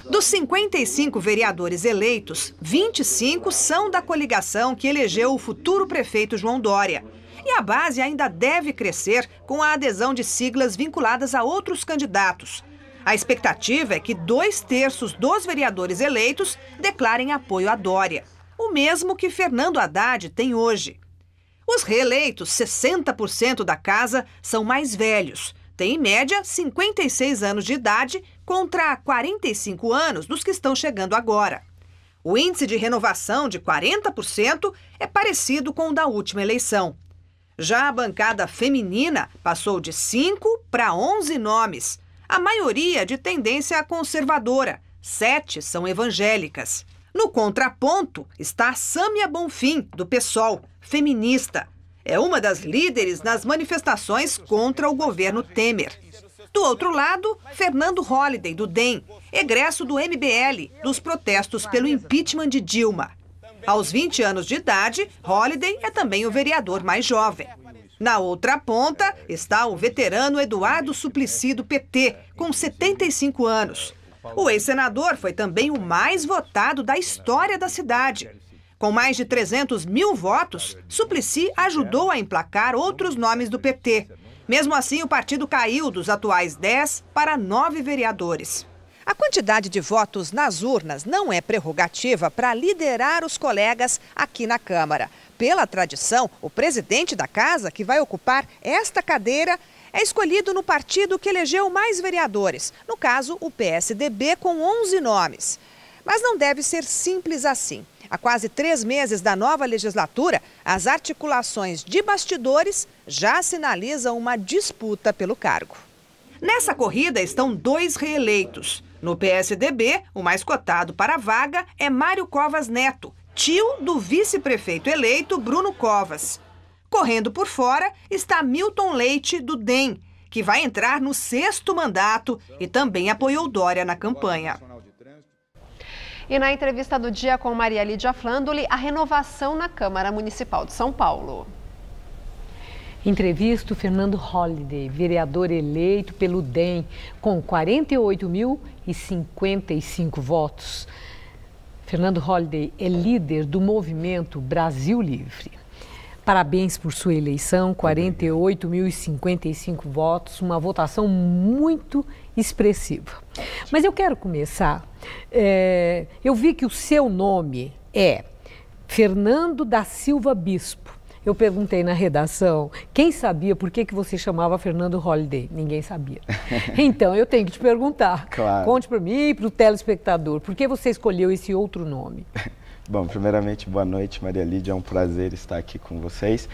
Dos 55 vereadores eleitos, 25 são da coligação que elegeu o futuro prefeito João Dória. E a base ainda deve crescer com a adesão de siglas vinculadas a outros candidatos. A expectativa é que 2/3 dos vereadores eleitos declarem apoio a Dória, o mesmo que Fernando Haddad tem hoje. Os reeleitos, 60% da casa, são mais velhos. Têm, em média, 56 anos de idade contra 45 anos dos que estão chegando agora. O índice de renovação de 40% é parecido com o da última eleição. Já a bancada feminina passou de 5 para 11 nomes, a maioria de tendência conservadora, 7 são evangélicas. No contraponto está Sâmia Bonfim, do PSOL, feminista. É uma das líderes nas manifestações contra o governo Temer. Do outro lado, Fernando Holliday, do DEM, egresso do MBL, dos protestos pelo impeachment de Dilma. Aos 20 anos de idade, Holliday é também o vereador mais jovem. Na outra ponta está o veterano Eduardo Suplicy, do PT, com 75 anos. O ex-senador foi também o mais votado da história da cidade. Com mais de 300 mil votos, Suplicy ajudou a emplacar outros nomes do PT. Mesmo assim, o partido caiu dos atuais 10 para 9 vereadores. A quantidade de votos nas urnas não é prerrogativa para liderar os colegas aqui na Câmara. Pela tradição, o presidente da casa, que vai ocupar esta cadeira, é escolhido no partido que elegeu mais vereadores, no caso, o PSDB, com 11 nomes. Mas não deve ser simples assim. Há quase 3 meses da nova legislatura, as articulações de bastidores já sinalizam uma disputa pelo cargo. Nessa corrida estão 2 reeleitos. No PSDB, o mais cotado para a vaga é Mário Covas Neto, tio do vice-prefeito eleito Bruno Covas. Correndo por fora está Milton Leite, do DEM, que vai entrar no 6º mandato e também apoiou Dória na campanha. E na entrevista do dia com Maria Lídia Flandoli, a renovação na Câmara Municipal de São Paulo. Entrevisto Fernando Holliday, vereador eleito pelo DEM, com 48.055 votos. Fernando Holliday é líder do movimento Brasil Livre. Parabéns por sua eleição, 48.055 votos, uma votação muito expressiva. Mas eu quero começar, eu vi que o seu nome é Fernando da Silva Bispo. Eu perguntei na redação, quem sabia por que você chamava Fernando Holliday? Ninguém sabia. Então, eu tenho que te perguntar. Claro. Conte para mim e para o telespectador, por que você escolheu esse outro nome? Bom, primeiramente, boa noite, Maria Lídia, é um prazer estar aqui com vocês.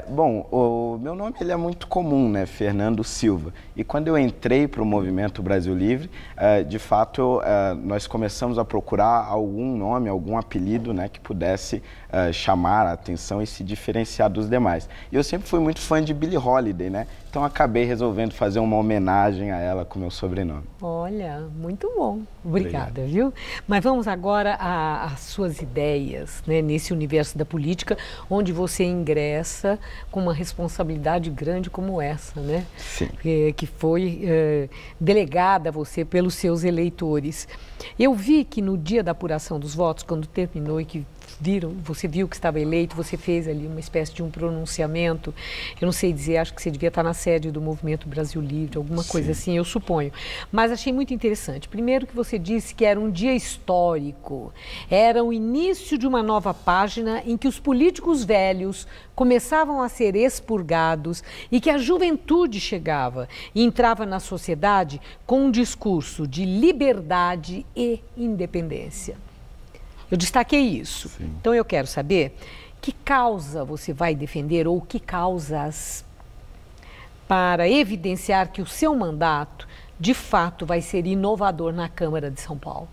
O meu nome ele é muito comum, né, Fernando Silva. E quando eu entrei para o Movimento Brasil Livre, de fato, nós começamos a procurar algum nome, algum apelido, né, que pudesse chamar a atenção e se diferenciar dos demais. E eu sempre fui muito fã de Billie Holiday, né? Então acabei resolvendo fazer uma homenagem a ela com meu sobrenome. Olha, muito bom. Obrigada, viu? Mas vamos agora às suas ideias, né, nesse universo da política, onde você ingressa com uma responsabilidade grande como essa, né? Sim. Que foi delegada a você pelos seus eleitores. Eu vi que no dia da apuração dos votos, quando terminou e que você viu que estava eleito, você fez ali uma espécie de um pronunciamento, eu não sei dizer, acho que você devia estar na sede do Movimento Brasil Livre, alguma coisa assim, eu suponho. Mas achei muito interessante. Primeiro que você disse que era um dia histórico, era o início de uma nova página em que os políticos velhos começavam a ser expurgados e que a juventude chegava e entrava na sociedade com um discurso de liberdade e independência. Eu destaquei isso. Sim. Então eu quero saber que causa você vai defender ou que causas para evidenciar que o seu mandato de fato vai ser inovador na Câmara de São Paulo.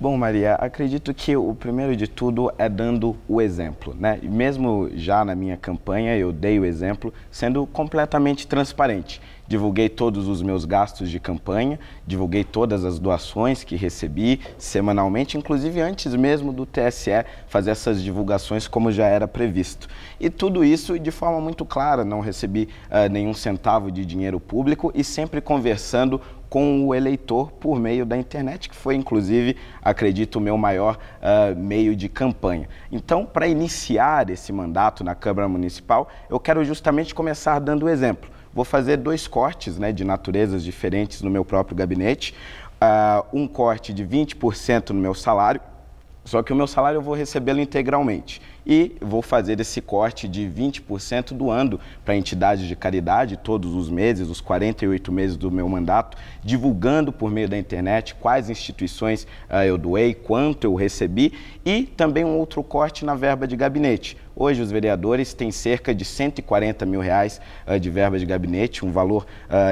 Bom, Maria, acredito que o primeiro de tudo é dando o exemplo, né? E mesmo já na minha campanha eu dei o exemplo sendo completamente transparente. Divulguei todos os meus gastos de campanha, divulguei todas as doações que recebi semanalmente, inclusive antes mesmo do TSE fazer essas divulgações como já era previsto. E tudo isso de forma muito clara, não recebi nenhum centavo de dinheiro público e sempre conversando com o eleitor por meio da internet, que foi, inclusive, acredito, o meu maior meio de campanha. Então, para iniciar esse mandato na Câmara Municipal, eu quero justamente começar dando o exemplo. Vou fazer 2 cortes, né, de naturezas diferentes no meu próprio gabinete. Um corte de 20% no meu salário, só que o meu salário eu vou recebê-lo integralmente. E vou fazer esse corte de 20% doando para entidades de caridade todos os meses, os 48 meses do meu mandato, divulgando por meio da internet quais instituições eu doei, quanto eu recebi e também um outro corte na verba de gabinete. Hoje os vereadores têm cerca de R$140 mil de verba de gabinete, um valor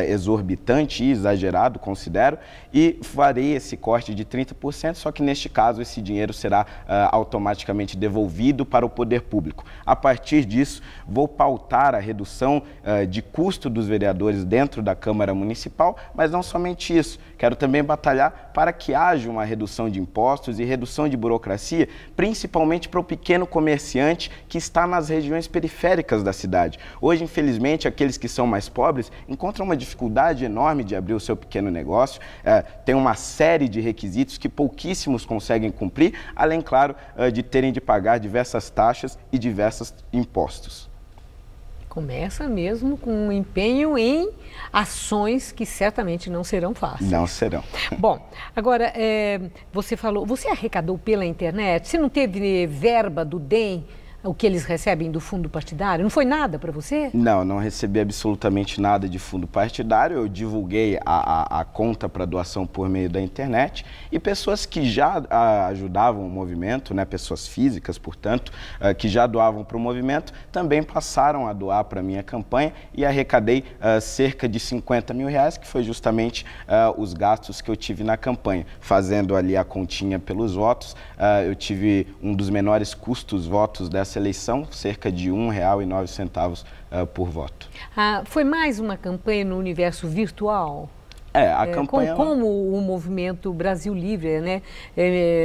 exorbitante e exagerado, considero, e farei esse corte de 30%, só que neste caso esse dinheiro será automaticamente devolvido para o poder público. A partir disso, vou pautar a redução de custo dos vereadores dentro da Câmara Municipal, mas não somente isso. Quero também batalhar para que haja uma redução de impostos e redução de burocracia, principalmente para o pequeno comerciante que está nas regiões periféricas da cidade. Hoje, infelizmente, aqueles que são mais pobres encontram uma dificuldade enorme de abrir o seu pequeno negócio, tem uma série de requisitos que pouquíssimos conseguem cumprir, além, claro, de terem de pagar diversas taxas e diversos impostos. Começa mesmo com um empenho em ações que certamente não serão fáceis. Não serão. Bom, agora, você falou, você arrecadou pela internet? Você não teve verba do DEM, o que eles recebem do fundo partidário? Não foi nada para você? Não, não recebi absolutamente nada de fundo partidário. Eu divulguei a conta para doação por meio da internet e pessoas que já ajudavam o movimento, né, pessoas físicas, portanto, que já doavam para o movimento, também passaram a doar para a minha campanha e arrecadei cerca de R$50 mil, que foi justamente os gastos que eu tive na campanha. Fazendo ali a continha pelos votos, eu tive um dos menores custos votos dessa eleição, cerca de R$1,09 por voto. Foi mais uma campanha no universo virtual? A campanha... Como o Movimento Brasil Livre, né,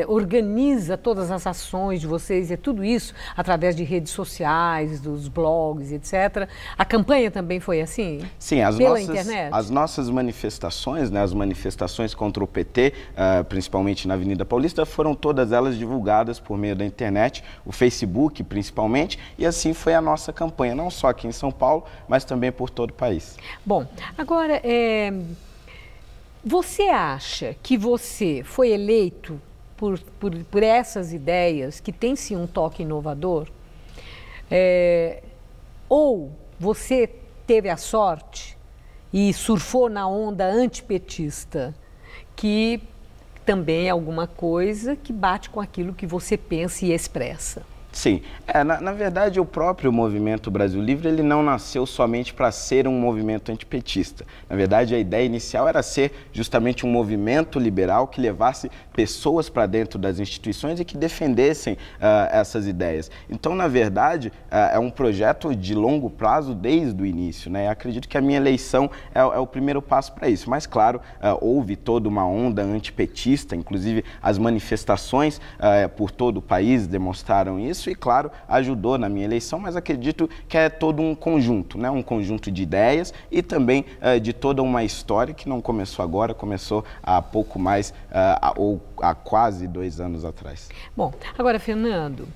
organiza todas as ações de vocês, tudo isso através de redes sociais, dos blogs, etc. A campanha também foi assim? Sim, internet? As nossas manifestações, né, as manifestações contra o PT, principalmente na Avenida Paulista, foram todas elas divulgadas por meio da internet, o Facebook principalmente, e assim foi a nossa campanha, não só aqui em São Paulo, mas também por todo o país. Bom, agora, você acha que você foi eleito por essas ideias, que tem sim um toque inovador? Ou você teve a sorte e surfou na onda antipetista, que também é alguma coisa que bate com aquilo que você pensa e expressa? Sim, na verdade o próprio Movimento Brasil Livre ele não nasceu somente para ser um movimento antipetista. Na verdade a ideia inicial era ser justamente um movimento liberal que levasse pessoas para dentro das instituições e que defendessem essas ideias. Então na verdade é um projeto de longo prazo desde o início, né? Eu acredito que a minha eleição é o primeiro passo para isso, mas claro, houve toda uma onda antipetista, inclusive as manifestações por todo o país demonstraram isso. E, claro, ajudou na minha eleição, mas acredito que é todo um conjunto, né? Um conjunto de ideias e também de toda uma história que não começou agora, começou há pouco mais, ou há quase 2 anos atrás. Bom, agora, Fernando,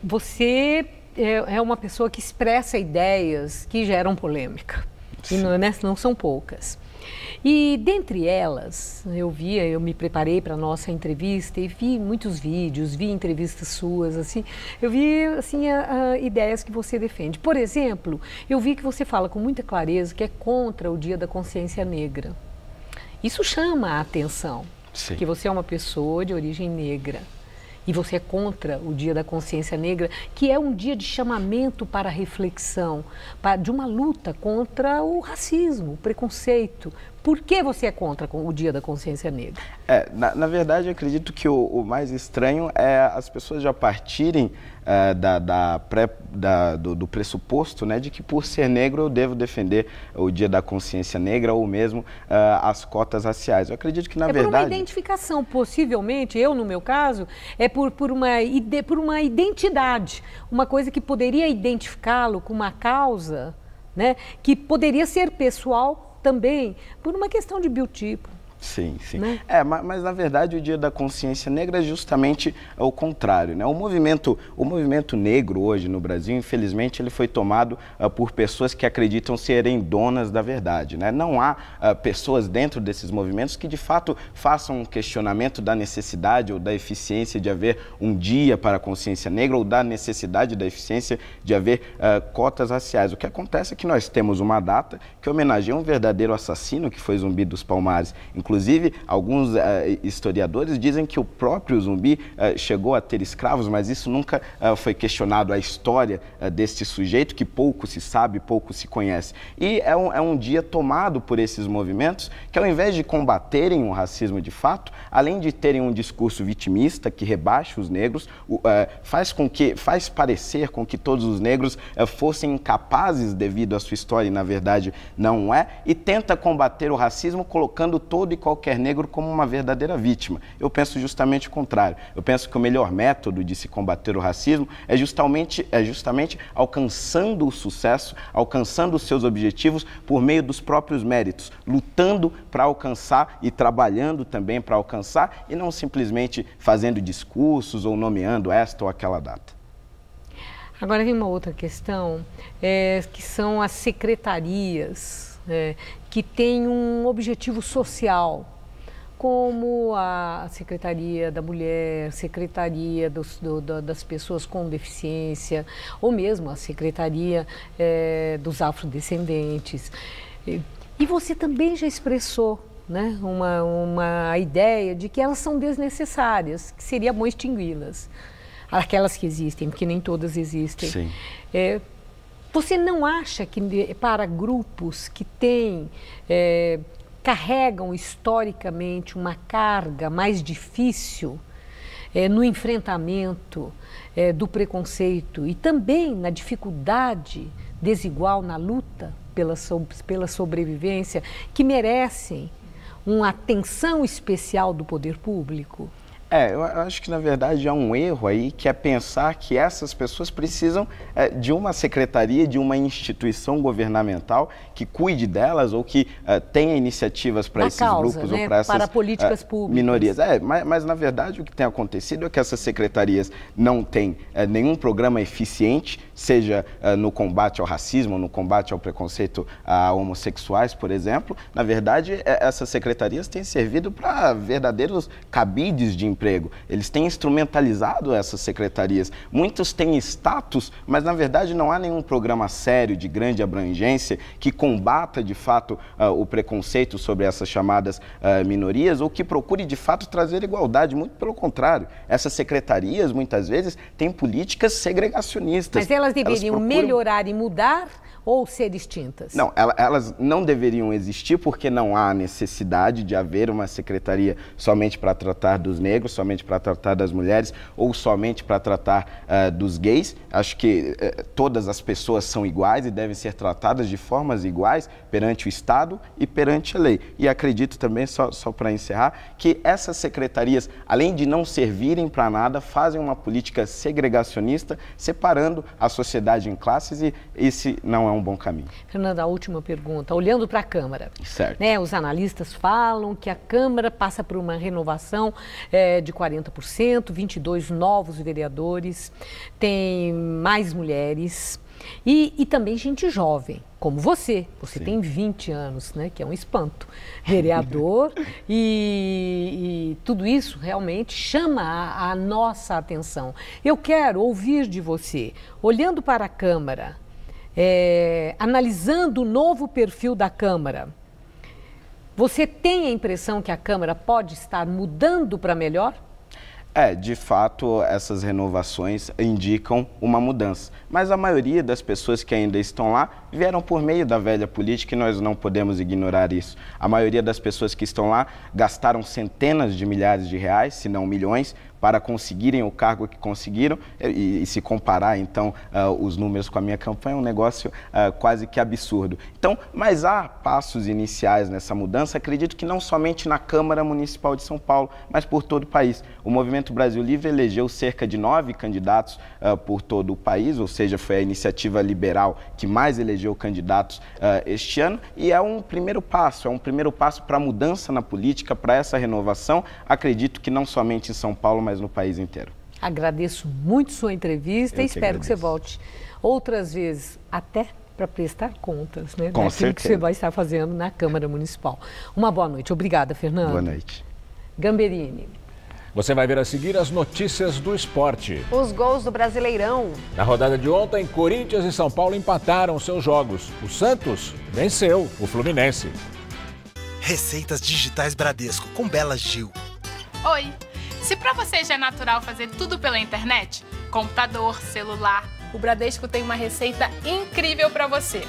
você é uma pessoa que expressa ideias que geram polêmica, e não são poucas. E dentre elas, eu me preparei para a nossa entrevista e vi muitos vídeos, vi entrevistas suas, assim, eu vi assim, ideias que você defende. Por exemplo, eu vi que você fala com muita clareza que é contra o Dia da Consciência Negra. Isso chama a atenção, que você é uma pessoa de origem negra. E você é contra o Dia da Consciência Negra, que é um dia de chamamento para a reflexão, de uma luta contra o racismo, o preconceito. Por que você é contra o Dia da Consciência Negra? Na verdade, eu acredito que o mais estranho é as pessoas já partirem do pressuposto, né, de que por ser negro eu devo defender o Dia da Consciência Negra ou mesmo as cotas raciais. Eu acredito que, na verdade... por uma identificação, possivelmente, no meu caso, por uma identidade, uma coisa que poderia identificá-lo com uma causa, né, que poderia ser pessoal também, por uma questão de biotipo. Sim, sim. Né? Mas na verdade o Dia da Consciência Negra é justamente o contrário, né? O movimento negro hoje no Brasil, infelizmente, ele foi tomado por pessoas que acreditam serem donas da verdade, né? Não há pessoas dentro desses movimentos que de fato façam um questionamento da necessidade ou da eficiência de haver um dia para a consciência negra ou da necessidade da eficiência de haver cotas raciais. O que acontece é que nós temos uma data que homenageia um verdadeiro assassino que foi Zumbi dos Palmares. Inclusive, alguns historiadores dizem que o próprio Zumbi chegou a ter escravos, mas isso nunca foi questionado, a história deste sujeito, que pouco se sabe, pouco se conhece. E é um dia tomado por esses movimentos que, ao invés de combaterem o racismo de fato, além de terem um discurso vitimista que rebaixa os negros, faz parecer com que todos os negros fossem incapazes devido à sua história, e na verdade não é, e tenta combater o racismo colocando todo e qualquer negro como uma verdadeira vítima. Eu penso justamente o contrário. Eu penso que o melhor método de se combater o racismo é justamente alcançando o sucesso, alcançando os seus objetivos por meio dos próprios méritos, lutando para alcançar e trabalhando também para alcançar, e não simplesmente fazendo discursos ou nomeando esta ou aquela data. Agora vem uma outra questão, que são as secretarias, que têm um objetivo social, como a Secretaria da Mulher, Secretaria das Pessoas com Deficiência, ou mesmo a Secretaria dos Afrodescendentes. E você também já expressou, né, uma ideia de que elas são desnecessárias, que seria bom extingui-las. Aquelas que existem, porque nem todas existem. Sim. Você não acha que para grupos que carregam historicamente uma carga mais difícil no enfrentamento do preconceito e também na dificuldade desigual na luta pela sobrevivência, que merecem uma atenção especial do poder público? Eu acho que, na verdade, há um erro aí, que é pensar que essas pessoas precisam de uma secretaria, de uma instituição governamental que cuide delas ou que tenha iniciativas para esses grupos, né? Ou para essas políticas públicas. Minorias. Mas, na verdade, o que tem acontecido é que essas secretarias não têm nenhum programa eficiente, seja no combate ao racismo, no combate ao preconceito a homossexuais, por exemplo. Na verdade, essas secretarias têm servido para verdadeiros cabides de emprego. Eles têm instrumentalizado essas secretarias. Muitos têm status, mas na verdade não há nenhum programa sério, de grande abrangência, que combata de fato o preconceito sobre essas chamadas minorias, ou que procure de fato trazer igualdade. Muito pelo contrário, essas secretarias muitas vezes têm políticas segregacionistas. Mas elas deveriam melhorar e mudar ou ser extintas? Não, elas não deveriam existir, porque não há necessidade de haver uma secretaria somente para tratar dos negros, somente para tratar das mulheres ou somente para tratar dos gays. Acho que todas as pessoas são iguais e devem ser tratadas de formas iguais perante o Estado e perante a lei. E acredito também, só para encerrar, que essas secretarias, além de não servirem para nada, fazem uma política segregacionista, separando a sociedade em classes, e esse não é um bom caminho. Fernanda, a última pergunta. Olhando para a Câmara, certo. Né, os analistas falam que a Câmara passa por uma renovação de 40%, 22 novos vereadores, tem mais mulheres e também gente jovem, como você. Você tem 20 anos, né, que é um espanto. Vereador e tudo isso realmente chama a nossa atenção. Eu quero ouvir de você, olhando para a Câmara, analisando o novo perfil da Câmara, você tem a impressão que a Câmara pode estar mudando para melhor? De fato, essas renovações indicam uma mudança. Mas a maioria das pessoas que ainda estão lá vieram por meio da velha política e nós não podemos ignorar isso. A maioria das pessoas que estão lá gastaram centenas de milhares de reais, se não milhões, para conseguirem o cargo que conseguiram, e se comparar, então, os números com a minha campanha, é um negócio quase que absurdo. Então, mas há passos iniciais nessa mudança, acredito que não somente na Câmara Municipal de São Paulo, mas por todo o país. O Movimento Brasil Livre elegeu cerca de 9 candidatos por todo o país, ou seja, foi a iniciativa liberal que mais elegeu candidatos este ano, e é um primeiro passo para a mudança na política, para essa renovação, acredito que não somente em São Paulo, mas no país inteiro. Agradeço muito sua entrevista e espero que você volte outras vezes, até para prestar contas, né, daquilo que você vai estar fazendo na Câmara Municipal. Uma boa noite. Obrigada, Fernando. Boa noite. Gamberini. Você vai ver a seguir as notícias do esporte. Os gols do Brasileirão. Na rodada de ontem, Corinthians e São Paulo empataram seus jogos. O Santos venceu o Fluminense. Receitas Digitais Bradesco, com Bela Gil. Oi! Se para você já é natural fazer tudo pela internet, computador, celular, o Bradesco tem uma receita incrível para você.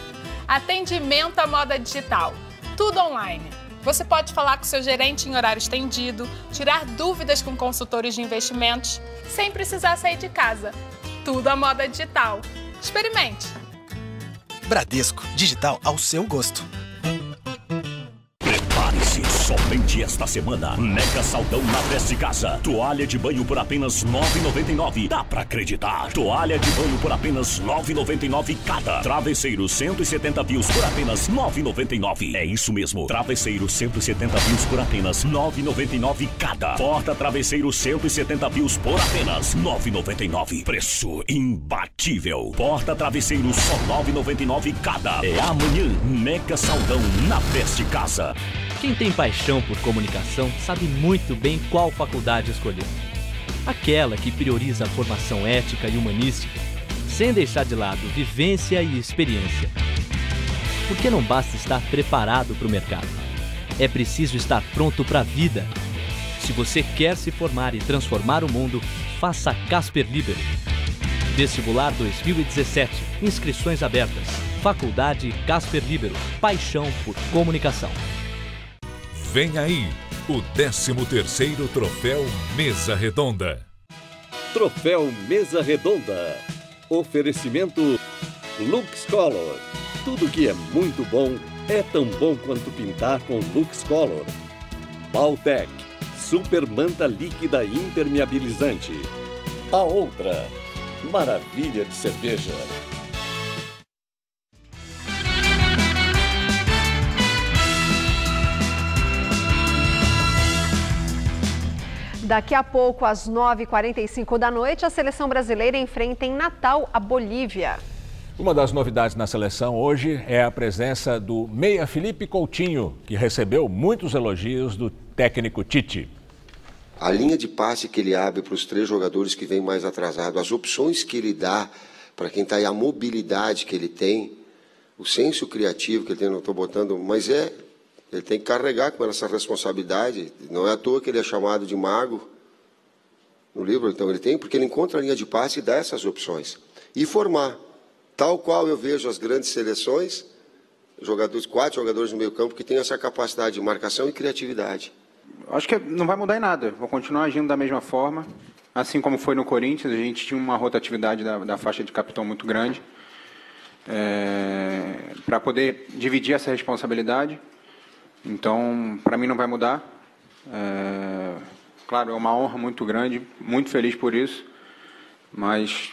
Atendimento à moda digital, tudo online. Você pode falar com seu gerente em horário estendido, tirar dúvidas com consultores de investimentos, sem precisar sair de casa. Tudo à moda digital. Experimente! Bradesco, digital ao seu gosto. Prepare-se, somente esta semana, mega saldão na Best Casa. Toalha de banho por apenas R$ 9,99. Dá pra acreditar. Toalha de banho por apenas R$ 9,99 cada. Travesseiro 170 views por apenas R$ 9,99. É isso mesmo, travesseiro 170 views por apenas R$ 9,99 cada. Porta travesseiro 170 views por apenas R$ 9,99. Preço imbatível. Porta travesseiro só R$ 9,99 cada. É amanhã, mega saldão na Best Casa. Quem tem paixão por comunicação sabe muito bem qual faculdade escolher. Aquela que prioriza a formação ética e humanística, sem deixar de lado vivência e experiência. Porque não basta estar preparado para o mercado. É preciso estar pronto para a vida. Se você quer se formar e transformar o mundo, faça Casper Libero. Vestibular 2017. Inscrições abertas. Faculdade Casper Libero. Paixão por comunicação. Vem aí o 13º Troféu Mesa Redonda. Troféu Mesa Redonda. Oferecimento LuxColor. Tudo que é muito bom é tão bom quanto pintar com LuxColor. Baltec, super manta líquida impermeabilizante. A outra, maravilha de cerveja. Daqui a pouco, às 9h45 da noite, a seleção brasileira enfrenta em Natal a Bolívia. Uma das novidades na seleção hoje é a presença do meia Felipe Coutinho, que recebeu muitos elogios do técnico Tite. A linha de passe que ele abre para os 3 jogadores que vêm mais atrasados, as opções que ele dá para quem está aí, a mobilidade que ele tem, o senso criativo que ele tem, não estou botando, mas ele tem que carregar com essa responsabilidade. Não é à toa que ele é chamado de mago no livro, então ele tem, porque ele encontra a linha de passe e dá essas opções. E formar, tal qual eu vejo as grandes seleções, 4 jogadores no meio campo que têm essa capacidade de marcação e criatividade. Acho que não vai mudar em nada, vou continuar agindo da mesma forma, assim como foi no Corinthians, a gente tinha uma rotatividade da faixa de capitão muito grande, para poder dividir essa responsabilidade. Então, para mim não vai mudar. Claro, é uma honra muito grande, muito feliz por isso, mas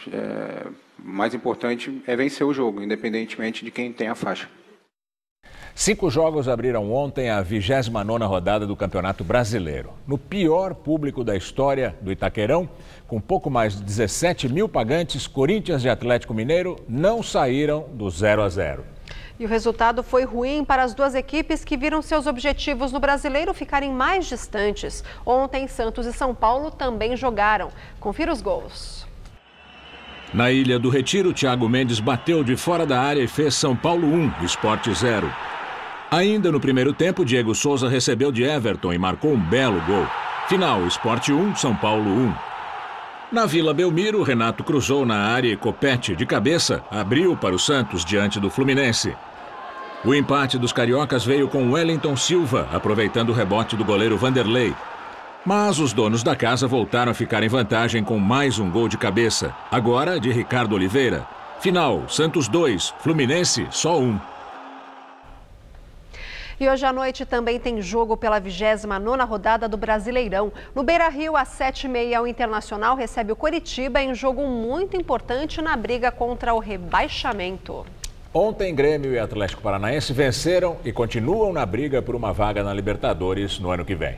o mais importante é vencer o jogo, independentemente de quem tem a faixa. 5 jogos abriram ontem a 29ª rodada do Campeonato Brasileiro. No pior público da história do Itaquerão, com pouco mais de 17 mil pagantes, Corinthians e Atlético Mineiro não saíram do 0-0. E o resultado foi ruim para as duas equipes que viram seus objetivos no Brasileiro ficarem mais distantes. Ontem, Santos e São Paulo também jogaram. Confira os gols. Na Ilha do Retiro, Thiago Mendes bateu de fora da área e fez São Paulo 1, Sport 0. Ainda no primeiro tempo, Diego Souza recebeu de Everton e marcou um belo gol. Final, Sport 1, São Paulo 1. Na Vila Belmiro, Renato cruzou na área e Copete, de cabeça, abriu para o Santos diante do Fluminense. O empate dos cariocas veio com Wellington Silva, aproveitando o rebote do goleiro Vanderlei. Mas os donos da casa voltaram a ficar em vantagem com mais um gol de cabeça, agora de Ricardo Oliveira. Final, Santos 2, Fluminense só 1. E hoje à noite também tem jogo pela 29ª rodada do Brasileirão. No Beira-Rio, às 7h30, o Internacional recebe o Coritiba em jogo muito importante na briga contra o rebaixamento. Ontem, Grêmio e Atlético Paranaense venceram e continuam na briga por uma vaga na Libertadores no ano que vem.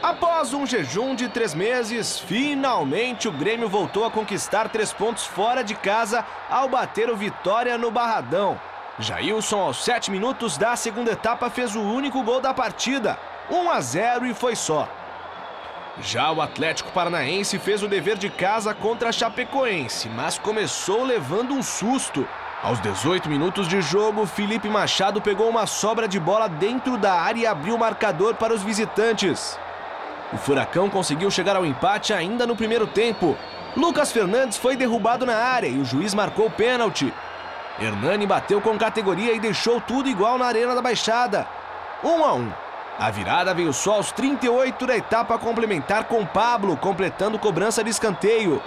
Após um jejum de 3 meses, finalmente o Grêmio voltou a conquistar 3 pontos fora de casa ao bater o Vitória no Barradão. Jailson, aos 7 minutos da segunda etapa, fez o único gol da partida, 1-0 e foi só. Já o Atlético Paranaense fez o dever de casa contra a Chapecoense, mas começou levando um susto. Aos 18 minutos de jogo, Felipe Machado pegou uma sobra de bola dentro da área e abriu o marcador para os visitantes. O Furacão conseguiu chegar ao empate ainda no primeiro tempo. Lucas Fernandes foi derrubado na área e o juiz marcou o pênalti. Hernani bateu com categoria e deixou tudo igual na Arena da Baixada. 1-1. A virada veio só aos 38 da etapa complementar com Pablo, completando cobrança de escanteio.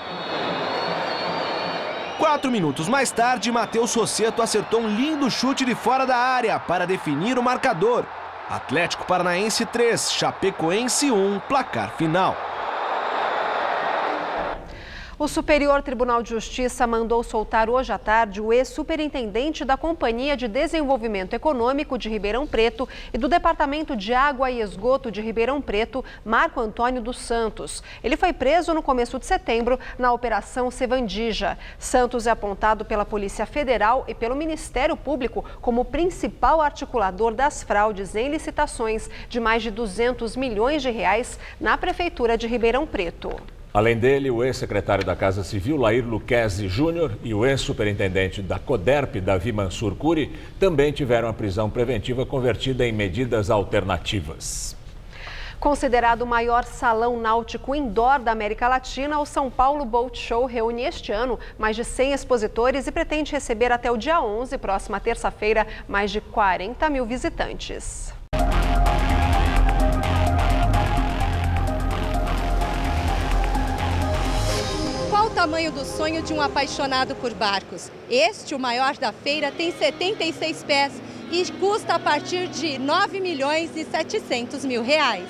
4 minutos mais tarde, Matheus Rosseto acertou um lindo chute de fora da área para definir o marcador. Atlético Paranaense 3, Chapecoense 1, placar final. O Superior Tribunal de Justiça mandou soltar hoje à tarde o ex-superintendente da Companhia de Desenvolvimento Econômico de Ribeirão Preto e do Departamento de Água e Esgoto de Ribeirão Preto, Marco Antônio dos Santos. Ele foi preso no começo de setembro na Operação Sevandija. Santos é apontado pela Polícia Federal e pelo Ministério Público como principal articulador das fraudes em licitações de mais de R$200 milhões na Prefeitura de Ribeirão Preto. Além dele, o ex-secretário da Casa Civil, Lair Luquezzi Júnior, e o ex-superintendente da Coderp, Davi Mansur Curi, também tiveram a prisão preventiva convertida em medidas alternativas. Considerado o maior salão náutico indoor da América Latina, o São Paulo Boat Show reúne este ano mais de 100 expositores e pretende receber até o dia 11, próxima terça-feira, mais de 40 mil visitantes. tamanho do sonho de um apaixonado por barcos. Este, o maior da feira, tem 76 pés e custa a partir de R$ 9.700.000.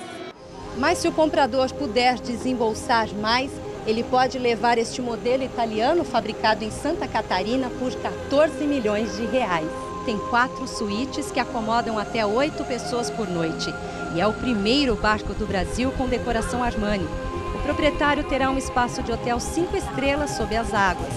Mas se o comprador puder desembolsar mais, ele pode levar este modelo italiano fabricado em Santa Catarina por R$ 14 milhões. Tem 4 suítes que acomodam até 8 pessoas por noite. E é o primeiro barco do Brasil com decoração Armani. O proprietário terá um espaço de hotel 5 estrelas sob as águas.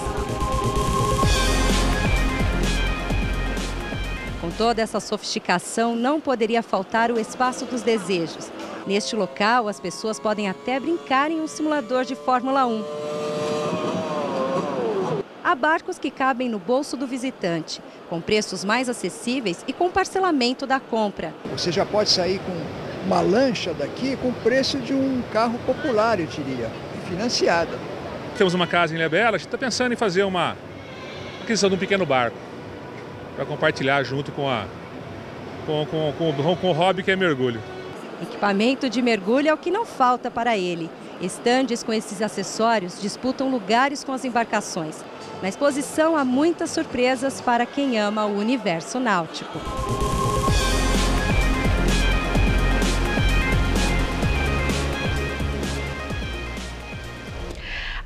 Com toda essa sofisticação, não poderia faltar o Espaço dos Desejos. Neste local, as pessoas podem até brincar em um simulador de Fórmula 1. Há barcos que cabem no bolso do visitante, com preços mais acessíveis e com parcelamento da compra. Você já pode sair com uma lancha daqui com o preço de um carro popular, eu diria, financiada. Temos uma casa em Ilhabela, a gente está pensando em fazer uma aquisição de um pequeno barco para compartilhar junto com o hobby que é mergulho. Equipamento de mergulho é o que não falta para ele. Estandes com esses acessórios disputam lugares com as embarcações. Na exposição há muitas surpresas para quem ama o universo náutico.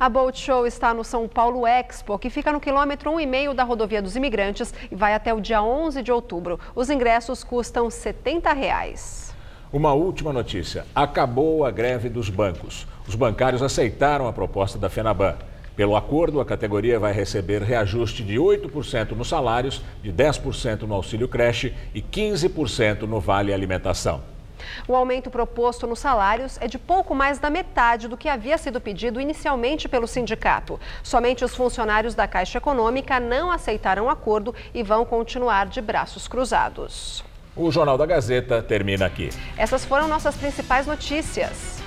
A Boat Show está no São Paulo Expo, que fica no quilômetro 1,5 da Rodovia dos Imigrantes e vai até o dia 11 de outubro. Os ingressos custam R$ 70. Uma última notícia. Acabou a greve dos bancos. Os bancários aceitaram a proposta da FENABAN. Pelo acordo, a categoria vai receber reajuste de 8% nos salários, de 10% no auxílio creche e 15% no vale alimentação. O aumento proposto nos salários é de pouco mais da metade do que havia sido pedido inicialmente pelo sindicato. Somente os funcionários da Caixa Econômica não aceitaram o acordo e vão continuar de braços cruzados. O Jornal da Gazeta termina aqui. Essas foram nossas principais notícias.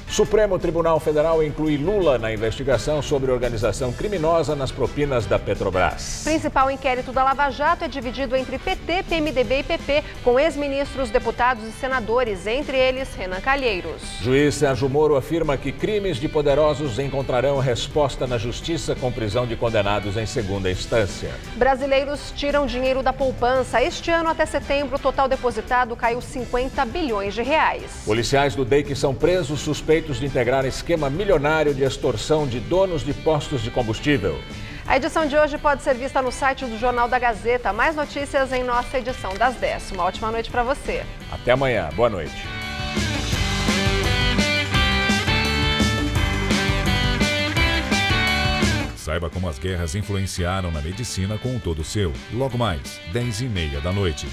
Supremo Tribunal Federal inclui Lula na investigação sobre organização criminosa nas propinas da Petrobras. Principal inquérito da Lava Jato é dividido entre PT, PMDB e PP, com ex-ministros, deputados e senadores, entre eles Renan Calheiros. Juiz Sérgio Moro afirma que crimes de poderosos encontrarão resposta na justiça com prisão de condenados em segunda instância. Brasileiros tiram dinheiro da poupança. Este ano, até setembro, o total depositado caiu 50 bilhões de reais. Policiais do DEIC são presos suspeitos de integrar esquema milionário de extorsão de donos de postos de combustível. A edição de hoje pode ser vista no site do Jornal da Gazeta. Mais notícias em nossa edição das 10. Uma ótima noite para você. Até amanhã. Boa noite. Saiba como as guerras influenciaram na medicina com o Todo Seu. Logo mais, 10h30 da noite.